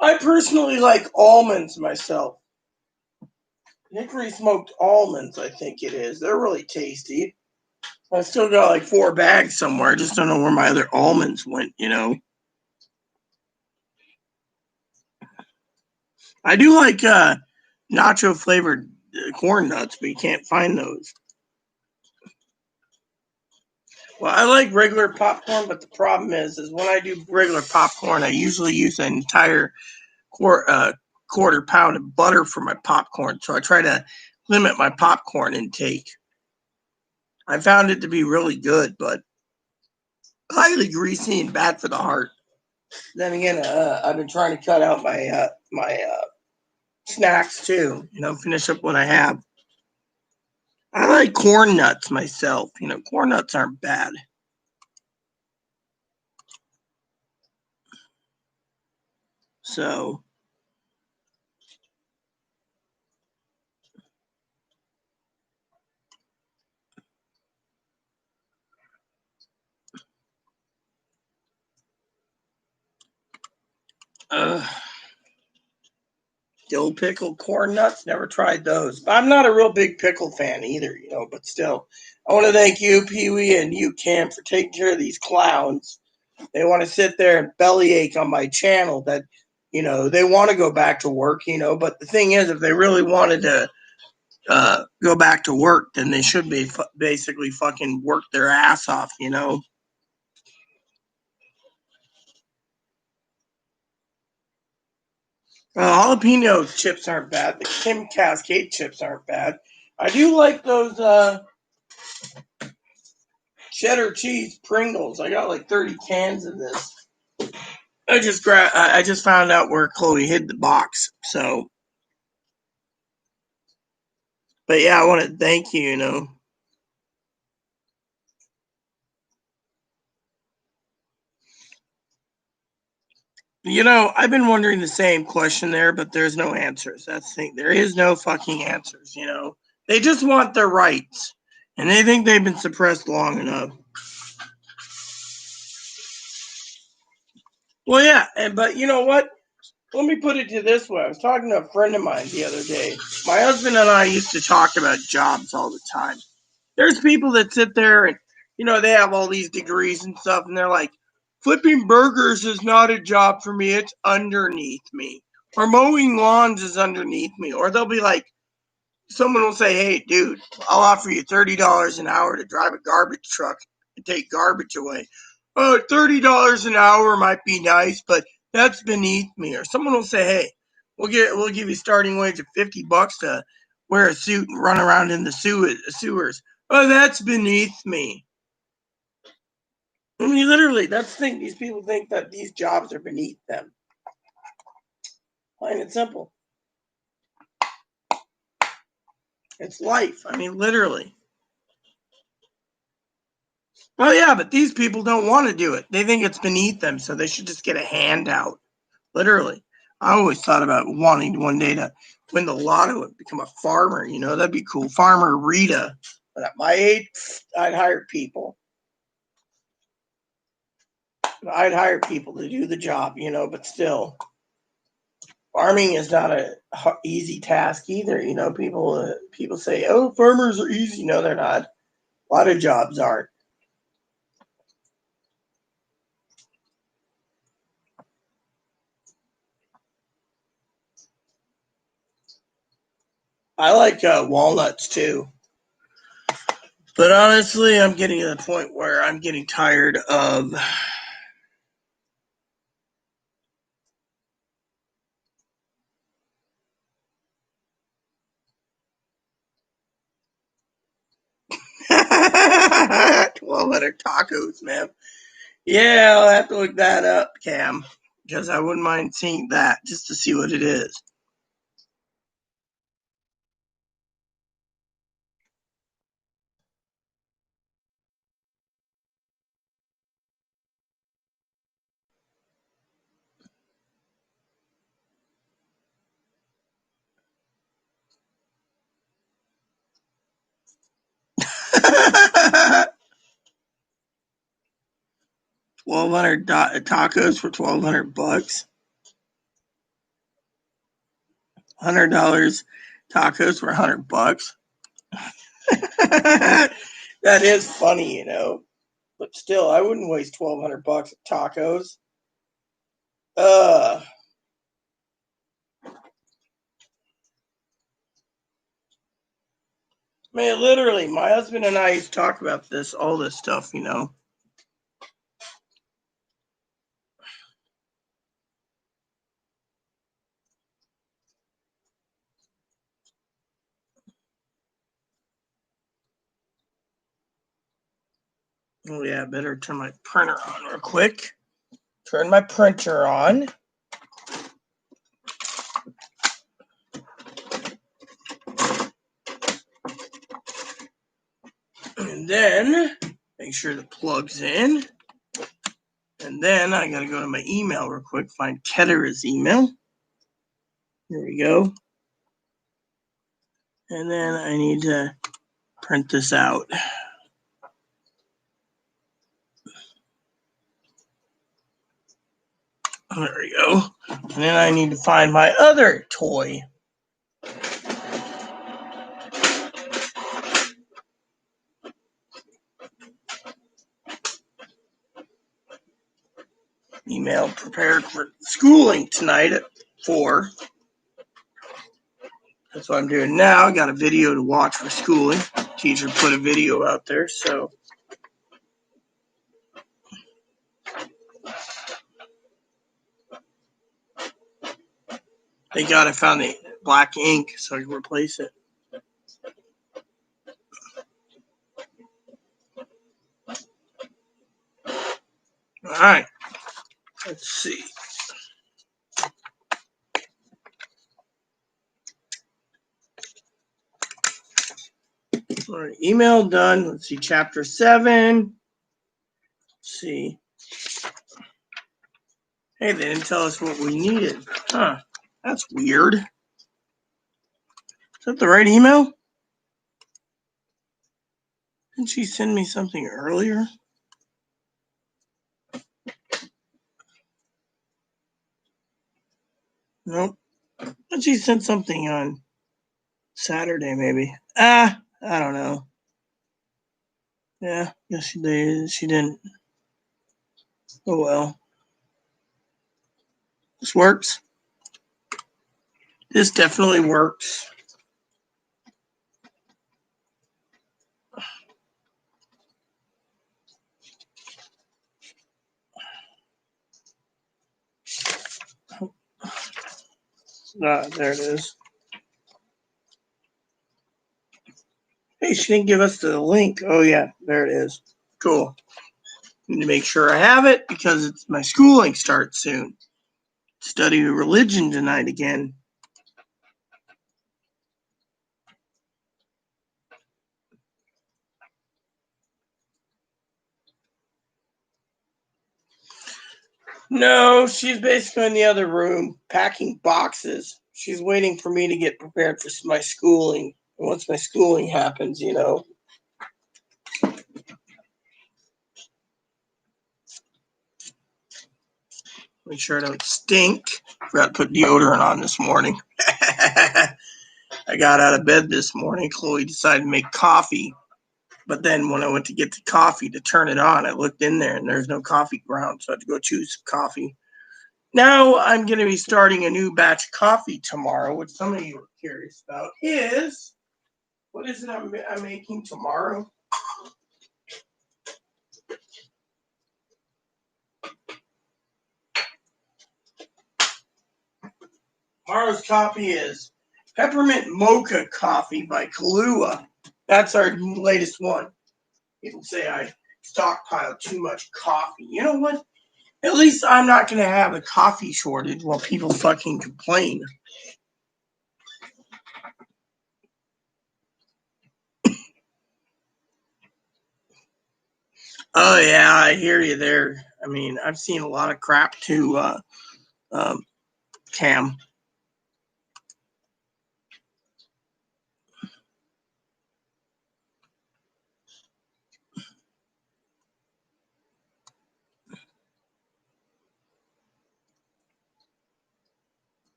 I personally like almonds myself. Hickory smoked almonds, I think it is. They're really tasty. I still got like 4 bags somewhere. I just don't know where my other almonds went, you know. I do like nacho flavored corn nuts, but you can't find those. Well, I like regular popcorn, but the problem is when I do regular popcorn, I usually use an entire quarter pound of butter for my popcorn. So I try to limit my popcorn intake. I found it to be really good, but highly greasy and bad for the heart. Then again, I've been trying to cut out my snacks too. You know, finish up what I have. I like corn nuts myself. You know, corn nuts aren't bad. So, uh, dill pickle corn nuts, never tried those. But I'm not a real big pickle fan either, you know, but still. I want to thank you, Pee Wee, and you, Cam, for taking care of these clowns. They want to sit there and bellyache on my channel that, you know, they want to go back to work, you know, but the thing is, if they really wanted to go back to work, then they should be basically fucking work their ass off, you know. Jalapeno chips aren't bad. The Kim Cascade chips aren't bad. I do like those cheddar cheese Pringles. I got like 30 cans of this. I just found out where Chloe hid the box. So, but yeah, I want to thank you. You know, I've been wondering the same question there, but there's no answers. That's the thing. There is no fucking answers, They just want their rights, and they think they've been suppressed long enough. Well, yeah, but you know what? Let me put it to this way. I was talking to a friend of mine the other day. My husband and I used to talk about jobs all the time. There's people that sit there and, they have all these degrees and stuff, and they're like, flipping burgers is not a job for me. It's underneath me. Or mowing lawns is underneath me. Or they'll be like, someone will say, hey, dude, I'll offer you $30 an hour to drive a garbage truck and take garbage away. Oh, $30 an hour might be nice, but that's beneath me. Or someone will say, hey, we'll give you starting wage of $50 to wear a suit and run around in the sewers. Oh, that's beneath me. I mean, literally, that's the thing. These people think that these jobs are beneath them. Plain and simple. It's life. I mean, literally. Oh, yeah, but these people don't want to do it. They think it's beneath them, so they should just get a handout. Literally. I always thought about wanting one day to win the lotto and become a farmer. That'd be cool. Farmer Rita. But at my age, I'd hire people. I'd hire people to do the job, but still. Farming is not an easy task either. People say, oh, farmers are easy. No, they're not. A lot of jobs aren't. I like walnuts too. But honestly, I'm getting to the point where I'm getting tired of $1,200 tacos, man. Yeah, I'll have to look that up, Cam, because I wouldn't mind seeing that just to see what it is. $1,200 for $1,200. $100 tacos for $100. That is funny, But still, I wouldn't waste $1,200 at tacos. Man, literally, my husband and I used to talk about all this stuff, Oh, yeah, I better turn my printer on real quick. Turn my printer on. And then make sure the plug's in. And then I got to go to my email real quick, find Ketera's email. Here we go. And then I need to print this out. There we go. And then I need to find my other toy. Email prepared for schooling tonight at 4. That's what I'm doing now. I got a video to watch for schooling. Teacher put a video out there, so. Thank God I found the black ink so I can replace it. All right. Let's see. All right, email done. Let's see, chapter 7. Let's see. Hey, they didn't tell us what we needed. Huh. That's weird. Is that the right email? Didn't she send me something earlier? Nope. But she sent something on Saturday, maybe. I don't know. Yeah, guess she did. She didn't. Oh well. This works. This definitely works. There it is. Hey, she didn't give us the link. Oh yeah, there it is. Cool. Need to make sure I have it because it's my schooling starts soon. Study religion tonight again. No, she's basically in the other room packing boxes. She's waiting for me to get prepared for my schooling. And once my schooling happens, make sure I don't stink. Forgot to put deodorant on this morning. I got out of bed this morning. Chloe decided to make coffee. But then when I went to get the coffee to turn it on, I looked in there and there's no coffee ground. So I had to go choose some coffee. Now I'm going to be starting a new batch of coffee tomorrow, which some of you are curious about. What is it I'm making tomorrow? Tomorrow's coffee is Peppermint Mocha Coffee by Kahlua. That's our latest one. People say I stockpile too much coffee. You know what? At least I'm not going to have a coffee shortage while people fucking complain. Oh, yeah, I hear you there. I mean, I've seen a lot of crap too, Cam.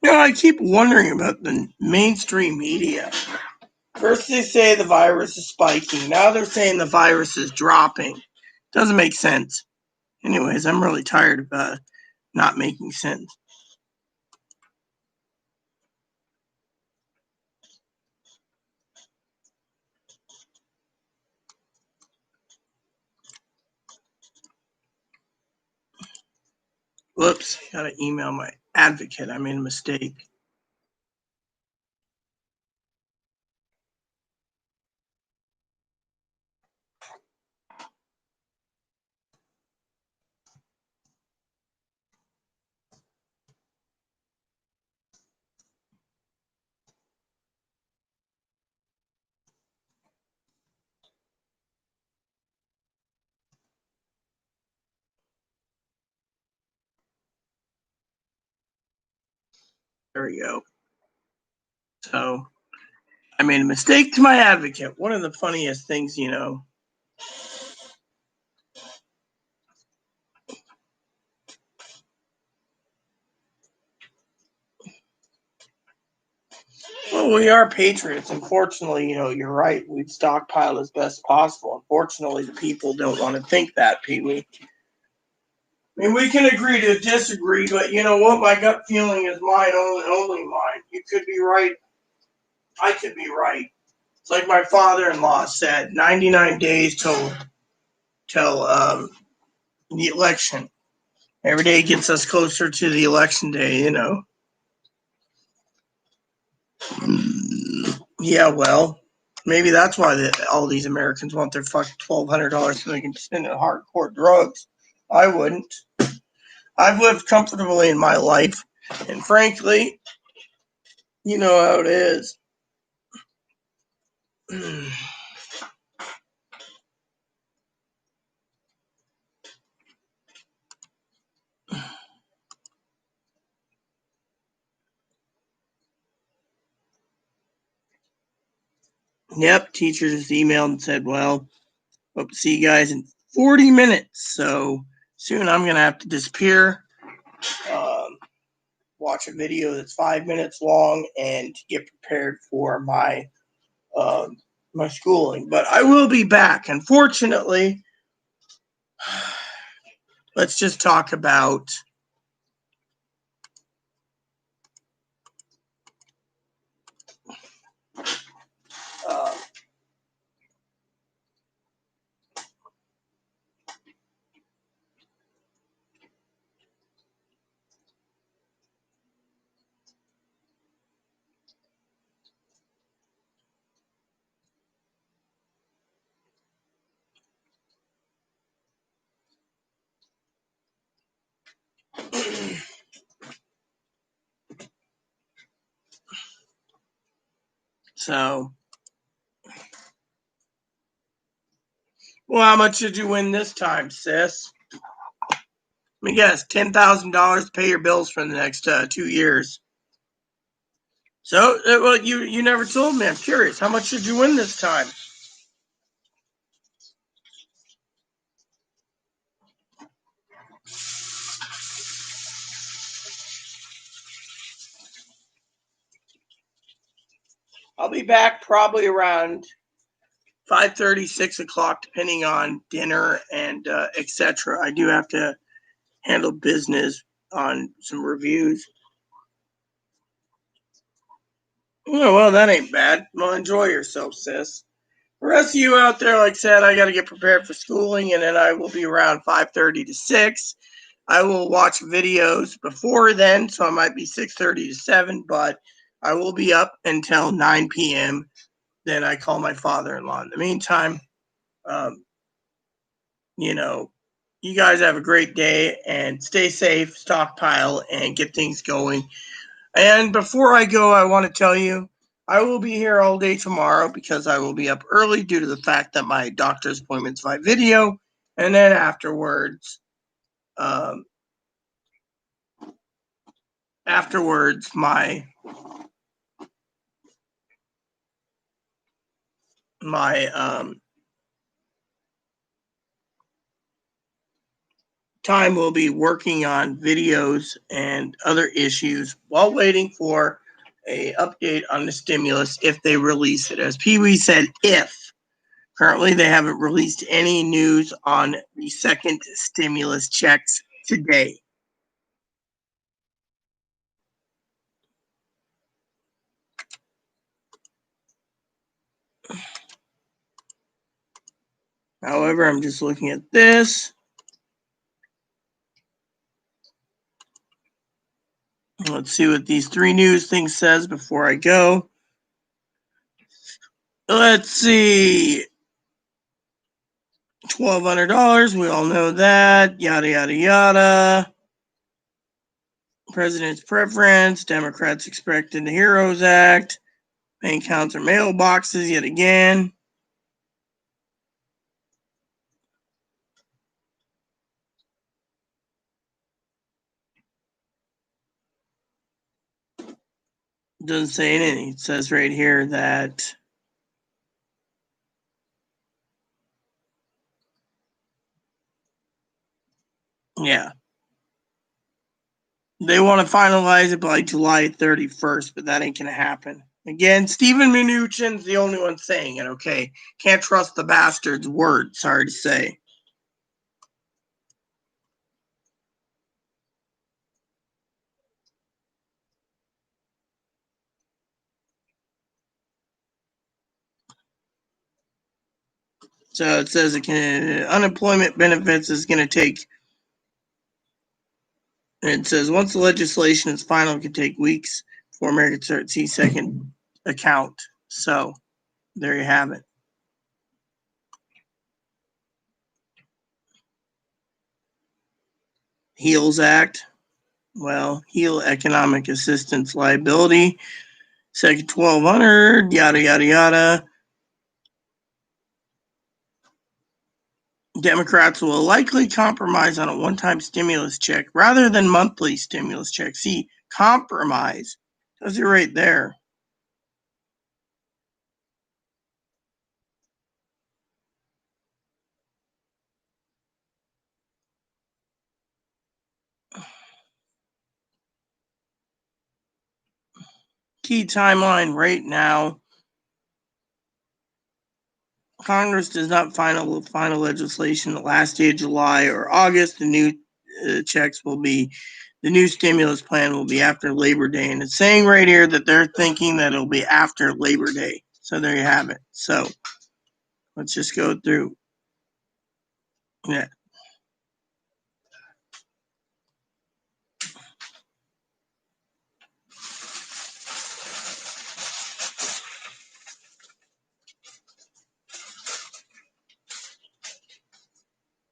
I keep wondering about the mainstream media. First they say the virus is spiking. Now they're saying the virus is dropping. Doesn't make sense. Anyways, I'm really tired of not making sense. Whoops, gotta email my advocate. I made a mistake. There we go. So I made a mistake to my advocate. One of the funniest things, Well, we are patriots. Unfortunately, you're right. We'd stockpile as best possible. Unfortunately, the people don't want to think that, Pee Wee. I mean, we can agree to disagree, but you know what? My gut feeling is mine, only mine. You could be right. I could be right. It's like my father-in-law said, 99 days till the election. Every day gets us closer to the election day, Yeah, well, maybe that's why all these Americans want their fucking $1,200 so they can spend it on hardcore drugs. I wouldn't. I've lived comfortably in my life, and frankly, you know how it is. Yep, teacher just emailed and said, well, hope to see you guys in 40 minutes. So soon I'm going to have to disappear, watch a video that's 5 minutes long, and get prepared for my my schooling. But I will be back. Unfortunately, let's just talk about uh, so. Well, how much did you win this time, sis? Let me guess, $10,000 to pay your bills for the next 2 years. So, well, you never told me. I'm curious. How much did you win this time? I'll be back probably around 5:30, 6 o'clock, depending on dinner and etc. I do have to handle business on some reviews. Oh, well, that ain't bad. Well, enjoy yourself, sis. The rest of you out there, like I said, I got to get prepared for schooling, and then I will be around 5:30 to 6. I will watch videos before then, so I might be 6:30 to 7, but I will be up until 9 p.m. Then I call my father-in-law. In the meantime, um, you guys have a great day and stay safe, stockpile, and get things going. And before I go, I want to tell you, I will be here all day tomorrow because I will be up early due to the fact that my doctor's appointment's by video. And then afterwards, um, my time will be working on videos and other issues while waiting for a update on the stimulus if they release it. As Pee Wee said, if. Currently, they haven't released any news on the second stimulus checks today. However, I'm just looking at this. Let's see what these 3 news things says before I go. Let's see. $1,200. We all know that. Yada, yada, yada. President's preference. Democrats expecting the HEROES Act. Bank counts or mailboxes yet again. Doesn't say anything. It says right here that yeah, they want to finalize it by July 31st, but that ain't gonna happen. Again, Stephen Mnuchin's the only one saying it. Okay, can't trust the bastard's word. Sorry to say. So it says unemployment benefits is going to take. It says once the legislation is final, it can take weeks for Americans to see second account. So there you have it. HEALS Act. Well, HEAL Economic Assistance Liability. Second 1,200. Yada yada yada. Democrats will likely compromise on a one-time stimulus check rather than monthly stimulus checks. See, compromise. Does it right there. key timeline right now. Congress does not final legislation the last day of July or August. The new the new stimulus plan will be after Labor Day. And it's saying right here that they're thinking that it'll be after Labor Day. So there you have it. So let's just go through. Yeah.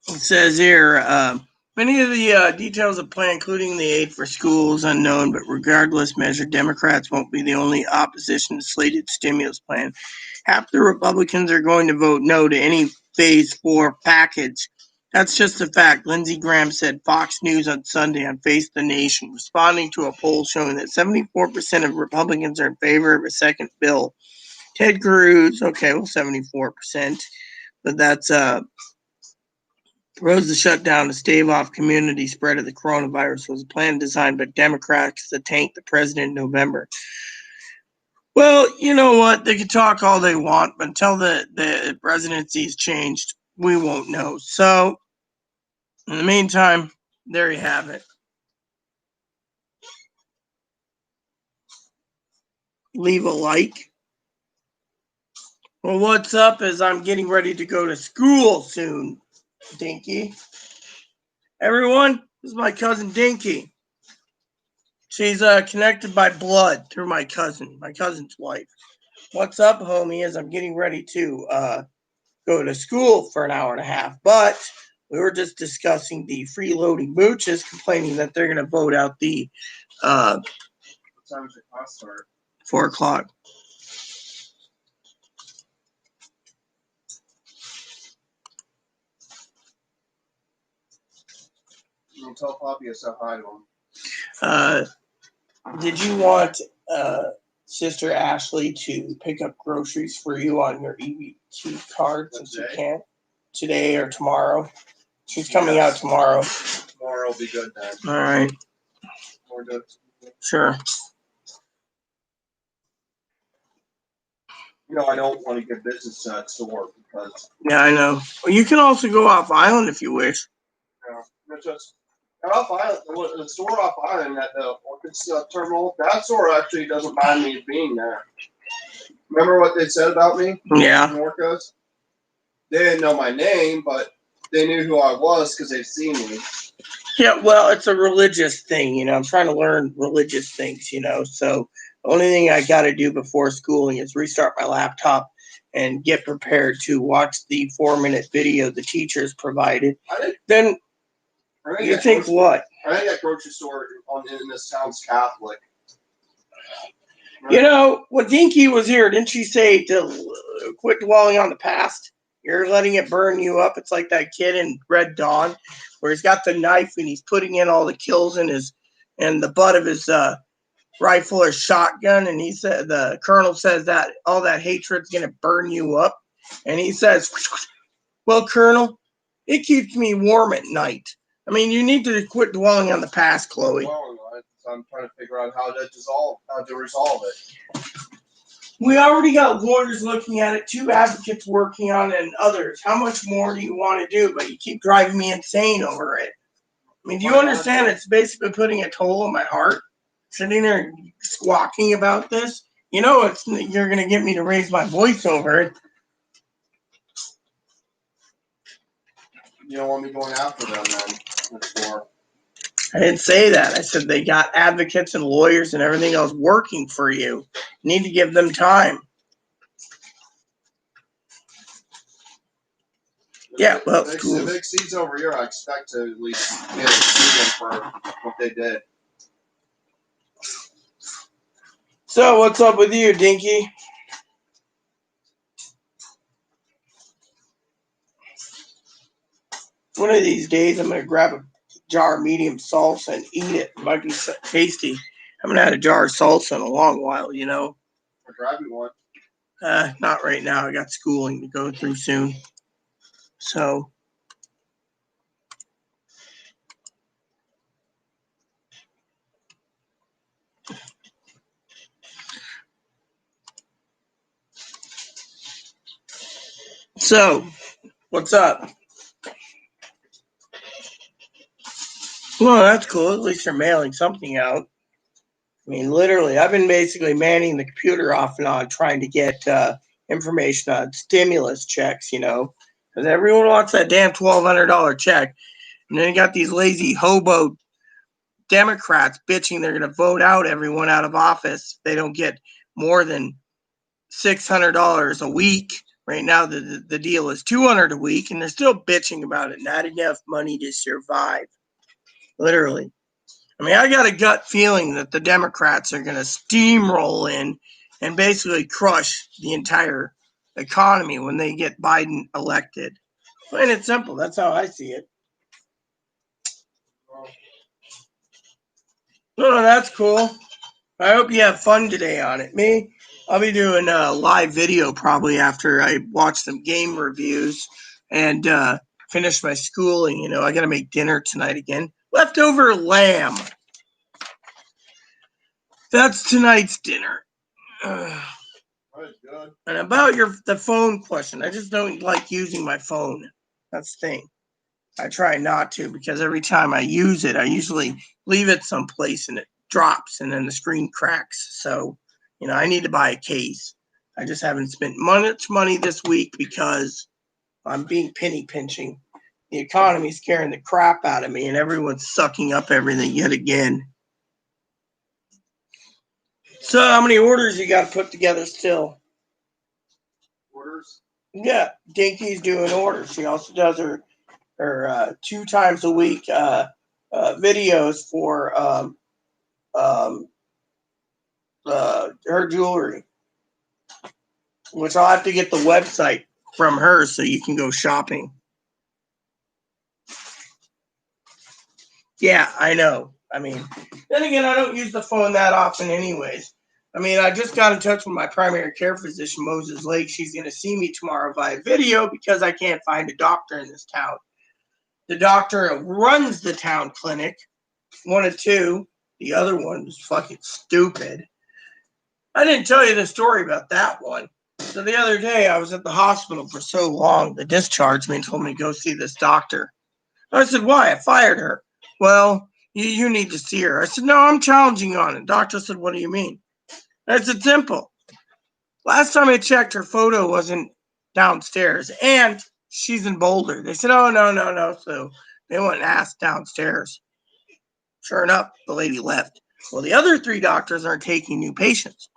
It says here, many of the details of the plan, including the aid for schools, unknown, but regardless measure, Democrats won't be the only opposition to slated stimulus plan. Half the Republicans are going to vote no to any phase 4 package. That's just a fact, Lindsey Graham said Fox News on Sunday on Face the Nation, responding to a poll showing that 74% of Republicans are in favor of a second bill. Ted Cruz, okay, well, 74%, but that's proposed to shut down to stave off community spread of the coronavirus was a plan designed by Democrats to tank the president in November. Well, you know what? They can talk all they want, but until the presidency's changed, we won't know. So, in the meantime, there you have it. Leave a like. Well, what's up is I'm getting ready to go to school soon, Dinky. Everyone, this is my cousin Dinky. She's connected by blood through my cousin's wife. What's up, homie, is I'm getting ready to go to school for an hour and a half. But we were just discussing the freeloading mooches complaining that they're going to vote out the What time does your class start? 4 o'clock. You tell Poppy I said hi to him. Did you want Sister Ashley to pick up groceries for you on your EBT card since you can't? Today or tomorrow? She's coming out tomorrow. Tomorrow will be good then. All right. More good. Sure. You know, I don't want to get business to that store because Yeah, I know. Well, you can also go off island if you wish. it's just off island. The store off island at the Orchids terminal. That store actually doesn't mind me being there. Remember what they said about me? Yeah. In Orcos? They didn't know my name, but they knew who I was because they've seen me. Yeah, well, it's a religious thing, you know. I'm trying to learn religious things, you know. So the only thing I got to do before schooling is restart my laptop and get prepared to watch the 4-minute video the teachers provided. Then you think what? I think that grocery store in this town's Catholic. Right? You know, when Dinky was here, didn't she say to quit dwelling on the past? You're letting it burn you up. It's like that kid in Red Dawn where he's got the knife and he's putting in all the kills in the butt of his rifle or shotgun. And he said, the colonel says that all that hatred's going to burn you up. And he says, well, Colonel, it keeps me warm at night. I mean, you need to quit dwelling on the past, Chloe. I'm trying to figure out how to resolve it. We already got lawyers looking at it, 2 advocates working on it, and others. How much more do you want to do? But you keep driving me insane over it. I mean, do you understand it's basically putting a toll on my heart? Sitting there squawking about this? You know, you're going to get me to raise my voice over it. You don't want me going after them then? I didn't say that. I said they got advocates and lawyers and everything else working for you. You need to give them time. Yeah, well, the big seeds over here, I expect to at least get to see them for what they did. So, what's up with you, Dinky? One of these days, I'm going to grab a jar of medium salsa and eat it. It might be tasty. I haven't had a jar of salsa in a long while, you know. I'll grab you one. Not right now. I got schooling to go through soon. So. So, what's up? Well, that's cool. At least they're mailing something out. I mean, literally, I've been basically manning the computer off and on trying to get information on stimulus checks, because everyone wants that damn $1,200 check. And then you got these lazy hobo Democrats bitching they're going to vote out everyone out of office. They don't get more than $600 a week. Right now, the deal is $200 a week, and they're still bitching about it. Not enough money to survive. Literally. I mean, I got a gut feeling that the Democrats are going to steamroll in and basically crush the entire economy when they get Biden elected. Plain and simple. That's how I see it. Oh, that's cool. I hope you have fun today on it. Me, I'll be doing a live video probably after I watch some game reviews and finish my schooling. I got to make dinner tonight again. Leftover lamb. That's tonight's dinner. Good. And about the phone question, I just don't like using my phone. That's the thing. I try not to because every time I use it, I usually leave it someplace and it drops and then the screen cracks. So, I need to buy a case. I just haven't spent much money this week because I'm being penny pinching. The economy's scaring the crap out of me and everyone's sucking up everything yet again. So how many orders you got to put together still? Orders? Yeah, Dinky's doing orders. She also does her 2 times a week videos for her jewelry, which I'll have to get the website from her so you can go shopping. Yeah, I know. I mean, then again, I don't use the phone that often anyways. I mean, I just got in touch with my primary care physician, Moses Lake. She's going to see me tomorrow via video because I can't find a doctor in this town. The doctor who runs the town clinic, one of two, the other one was fucking stupid. I didn't tell you the story about that one. So the other day, I was at the hospital for so long, they discharged me and told me to go see this doctor. I said, why? I fired her. Well, you need to see her. I said, no, I'm challenging you on it. Doctor said, what do you mean? I said, simple. Last time I checked, her photo wasn't downstairs, and she's in Boulder. They said, oh, no. So they went and asked downstairs. Sure enough, the lady left. Well, the other 3 doctors aren't taking new patients.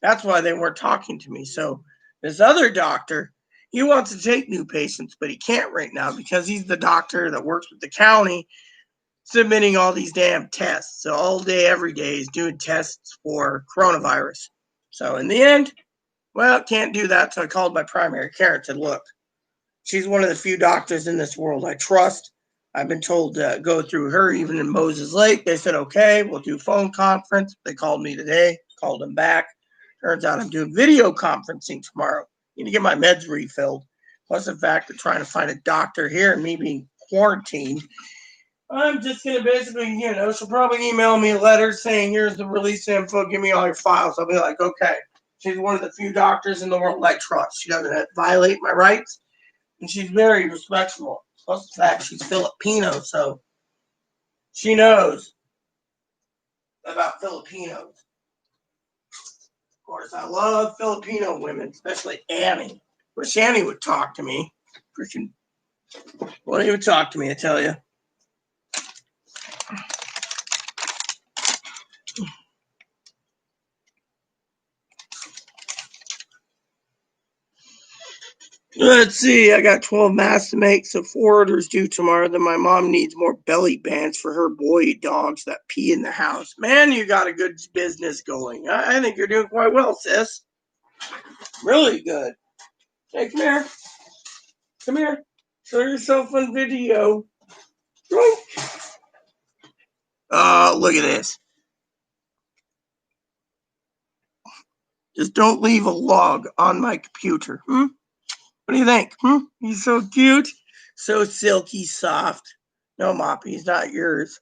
That's why they weren't talking to me. So this other doctor, he wants to take new patients, but he can't right now because he's the doctor that works with the county submitting all these damn tests. So all day, every day, he's doing tests for coronavirus. So in the end, well, can't do that. So I called my primary care and said, look, she's one of the few doctors in this world I trust. I've been told to go through her, even in Moses Lake. They said, okay, we'll do phone conference. They called me today, called them back. Turns out I'm doing video conferencing tomorrow. Need to get my meds refilled. Plus the fact of trying to find a doctor here and me being quarantined. I'm just going to basically, she'll probably email me a letter saying, here's the release info. Give me all your files. I'll be like, okay. She's one of the few doctors in the world I trust. She doesn't violate my rights. And she's very respectful. Plus the fact she's Filipino, so she knows about Filipinos. Of course, I love Filipino women, especially Annie. Wish Annie would talk to me. Freaking, won't even talk to me, I tell you. Let's see, I got 12 masks to make, so 4 orders due tomorrow. Then my mom needs more belly bands for her boy dogs that pee in the house. Man, you got a good business going. I think you're doing quite well, sis. Really good. Hey, come here. Come here. Show yourself on video. Oh, look at this. Just don't leave a log on my computer. What do you think? He's so cute. So silky soft. No, Moppy, he's not yours.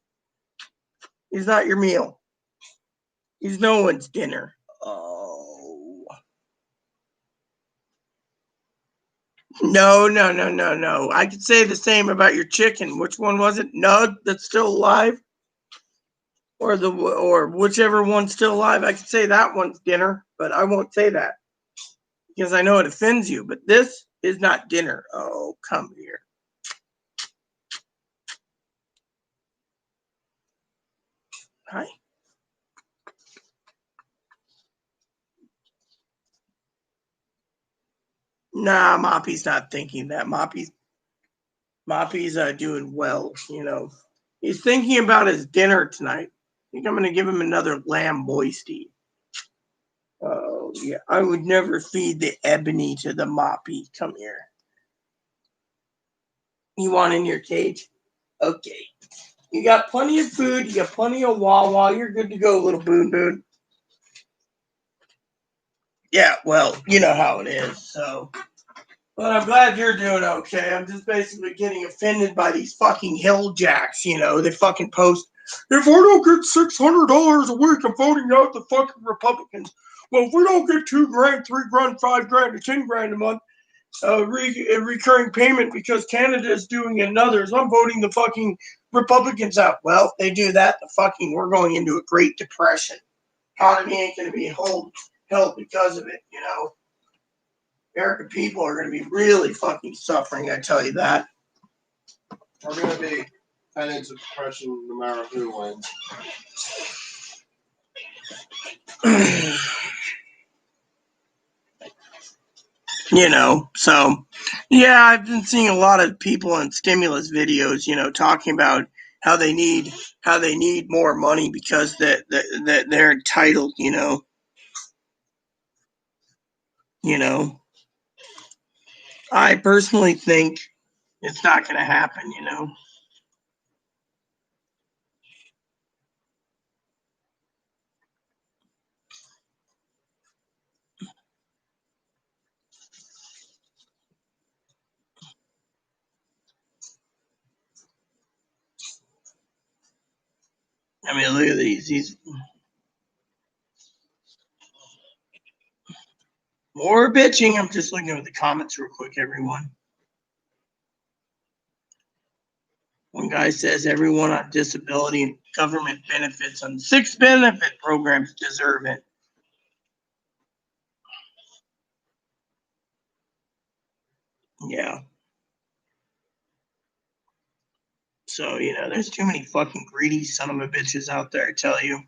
He's not your meal. He's no one's dinner. Oh. No. I could say the same about your chicken. Which one was it? Nug that's still alive? Or whichever one's still alive. I could say that one's dinner, but I won't say that because I know it offends you. But this is not dinner. Oh, come here. Hi. Nah, Moppy's not thinking that. Moppy's doing well, you know. He's thinking about his dinner tonight. I think I'm gonna give him another lamb boisty. Oh yeah, I would never feed the ebony to the Moppy. Come here. You want in your cage? Okay. You got plenty of food. You got plenty of Wawa. You're good to go, little Boon Boon. Yeah, well, you know how it is. So, but I'm glad you're doing okay. I'm just basically getting offended by these fucking hill jacks. You know, they fucking post. If I don't get $600 a week, I'm voting out the fucking Republicans. Well, if we don't get $2,000, $3,000, $5,000, or $10,000 a month, recurring payment because Canada is doing it and others, I'm voting the fucking Republicans out. Well, if they do that, we're going into a Great Depression. Economy ain't going to be held because of it, you know. American people are going to be really fucking suffering, I tell you that. We're going to be heading into depression no matter who wins. You know, so yeah, I've been seeing a lot of people in stimulus videos, you know, talking about how they need more money because that they're entitled, you know. I personally think it's not going to happen, you know. I mean, look at these more bitching. I'm just looking at the comments real quick, everyone. One guy says everyone on disability and government benefits on 6 benefit programs deserve it. Yeah. So, you know, there's too many fucking greedy son of a bitches out there, I tell you.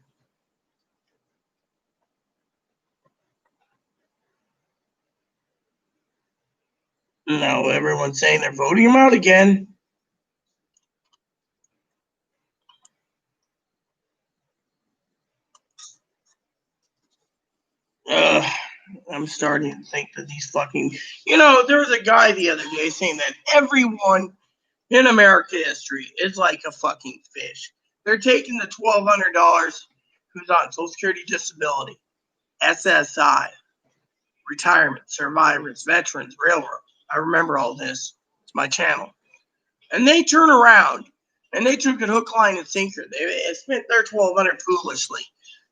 No, everyone's saying they're voting him out again. I'm starting to think that these fucking, you know, there was a guy the other day saying that everyone in America history is like a fucking fish. They're taking the $1,200 who's on Social Security disability, SSI, retirement, survivors, veterans, railroad. I remember all this. It's my channel. And they turn around and they took it hook, line, and sinker. They spent their $1,200 foolishly.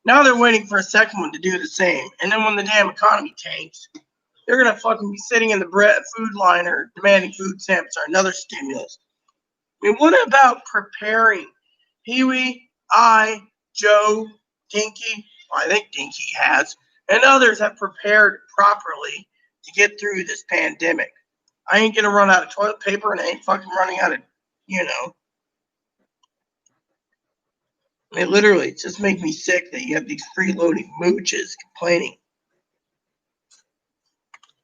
Now they're waiting for a second one to do the same. And then when the damn economy tanks, they're gonna fucking be sitting in the food line or demanding food stamps or another stimulus. I mean, what about preparing Pee-wee, Joe, Dinky? Well, I think Dinky has, and others have prepared properly to get through this pandemic. I ain't gonna run out of toilet paper, and I ain't fucking running out of, you know. I mean, literally, it just makes me sick that you have these freeloading mooches complaining.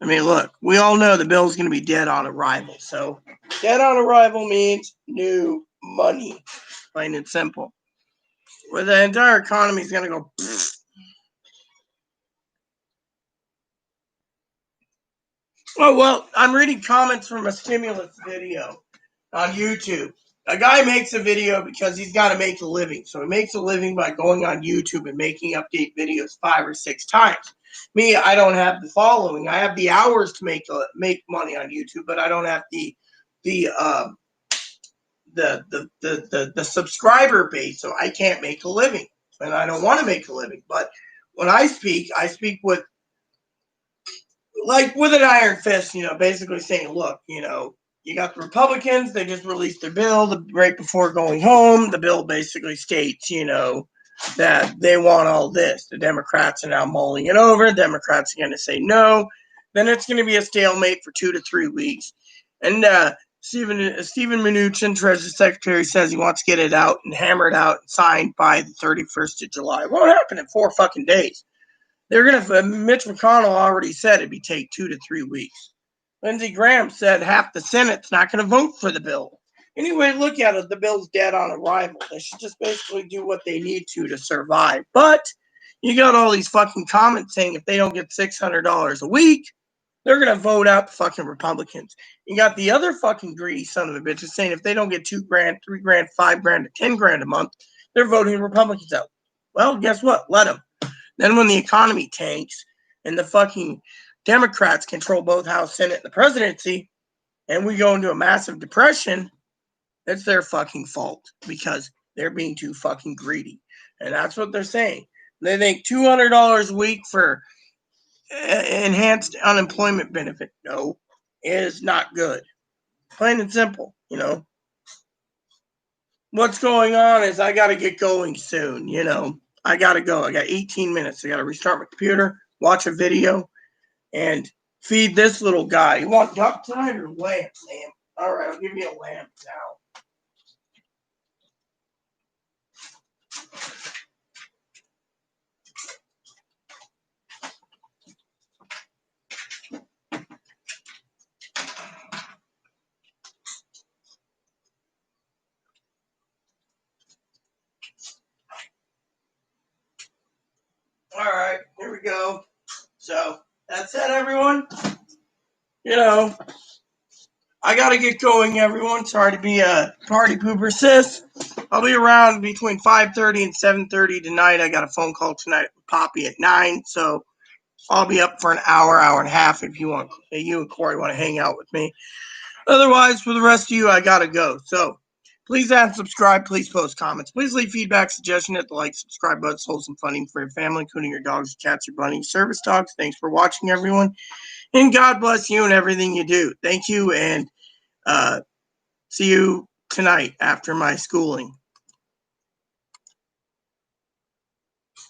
I mean, look, we all know the bill's going to be dead on arrival. So, dead on arrival means new money, plain and simple. Where the entire economy is going to go. Pfft. Oh, well, I'm reading comments from a stimulus video on YouTube. A guy makes a video because he's got to make a living. So he makes a living by going on YouTube and making update videos 5 or 6 times. Me, I don't have the following. I have the hours to make money on YouTube, but I don't have the subscriber base, so I can't make a living, and I don't want to make a living. But when I speak with like with an iron fist, basically saying, look, you got the Republicans, they just released their bill right before going home. The bill basically states, that they want all this. The Democrats are now mulling it over. Democrats are going to say no. Then it's going to be a stalemate for 2 to 3 weeks. And Steven Mnuchin, Treasury Secretary, says he wants to get it out and hammered out and signed by the 31st of July. It won't happen in 4 fucking days. Mitch McConnell already said it'd take 2 to 3 weeks. Lindsey Graham said half the Senate's not going to vote for the bill. Anyway, look at it. The bill's dead on arrival. They should just basically do what they need to survive. But you got all these fucking comments saying if they don't get $600 a week, they're going to vote out the fucking Republicans. You got the other fucking greedy son of a bitches saying if they don't get $2,000, $3,000, $5,000, or $10,000 a month, they're voting Republicans out. Well, guess what? Let them. Then when the economy tanks and the fucking Democrats control both House, Senate, and the presidency, and we go into a massive depression, it's their fucking fault because they're being too fucking greedy. And that's what they're saying. They think $200 a week for enhanced unemployment benefit. No, it is not good. Plain and simple, What's going on is I got to get going soon, I got to go. I got 18 minutes. I got to restart my computer, watch a video, and feed this little guy. You want duck tonight or lamb, Sam? All right, I'll give you a lamb now. All right, here we go. So that's it, everyone. I gotta get going, everyone. Sorry to be a party pooper, sis. I'll be around between 5:30 and 7:30 tonight. I got a phone call tonight with Poppy at 9, so I'll be up for an hour and a half if you and Corey want to hang out with me. Otherwise, for the rest of you, I gotta go. So please add and subscribe. Please post comments. Please leave feedback, suggestion, hit the like, subscribe button, wholesome funding for your family, including your dogs, your cats, your bunnies, service dogs. Thanks for watching, everyone. And God bless you and everything you do. Thank you, and see you tonight after my schooling.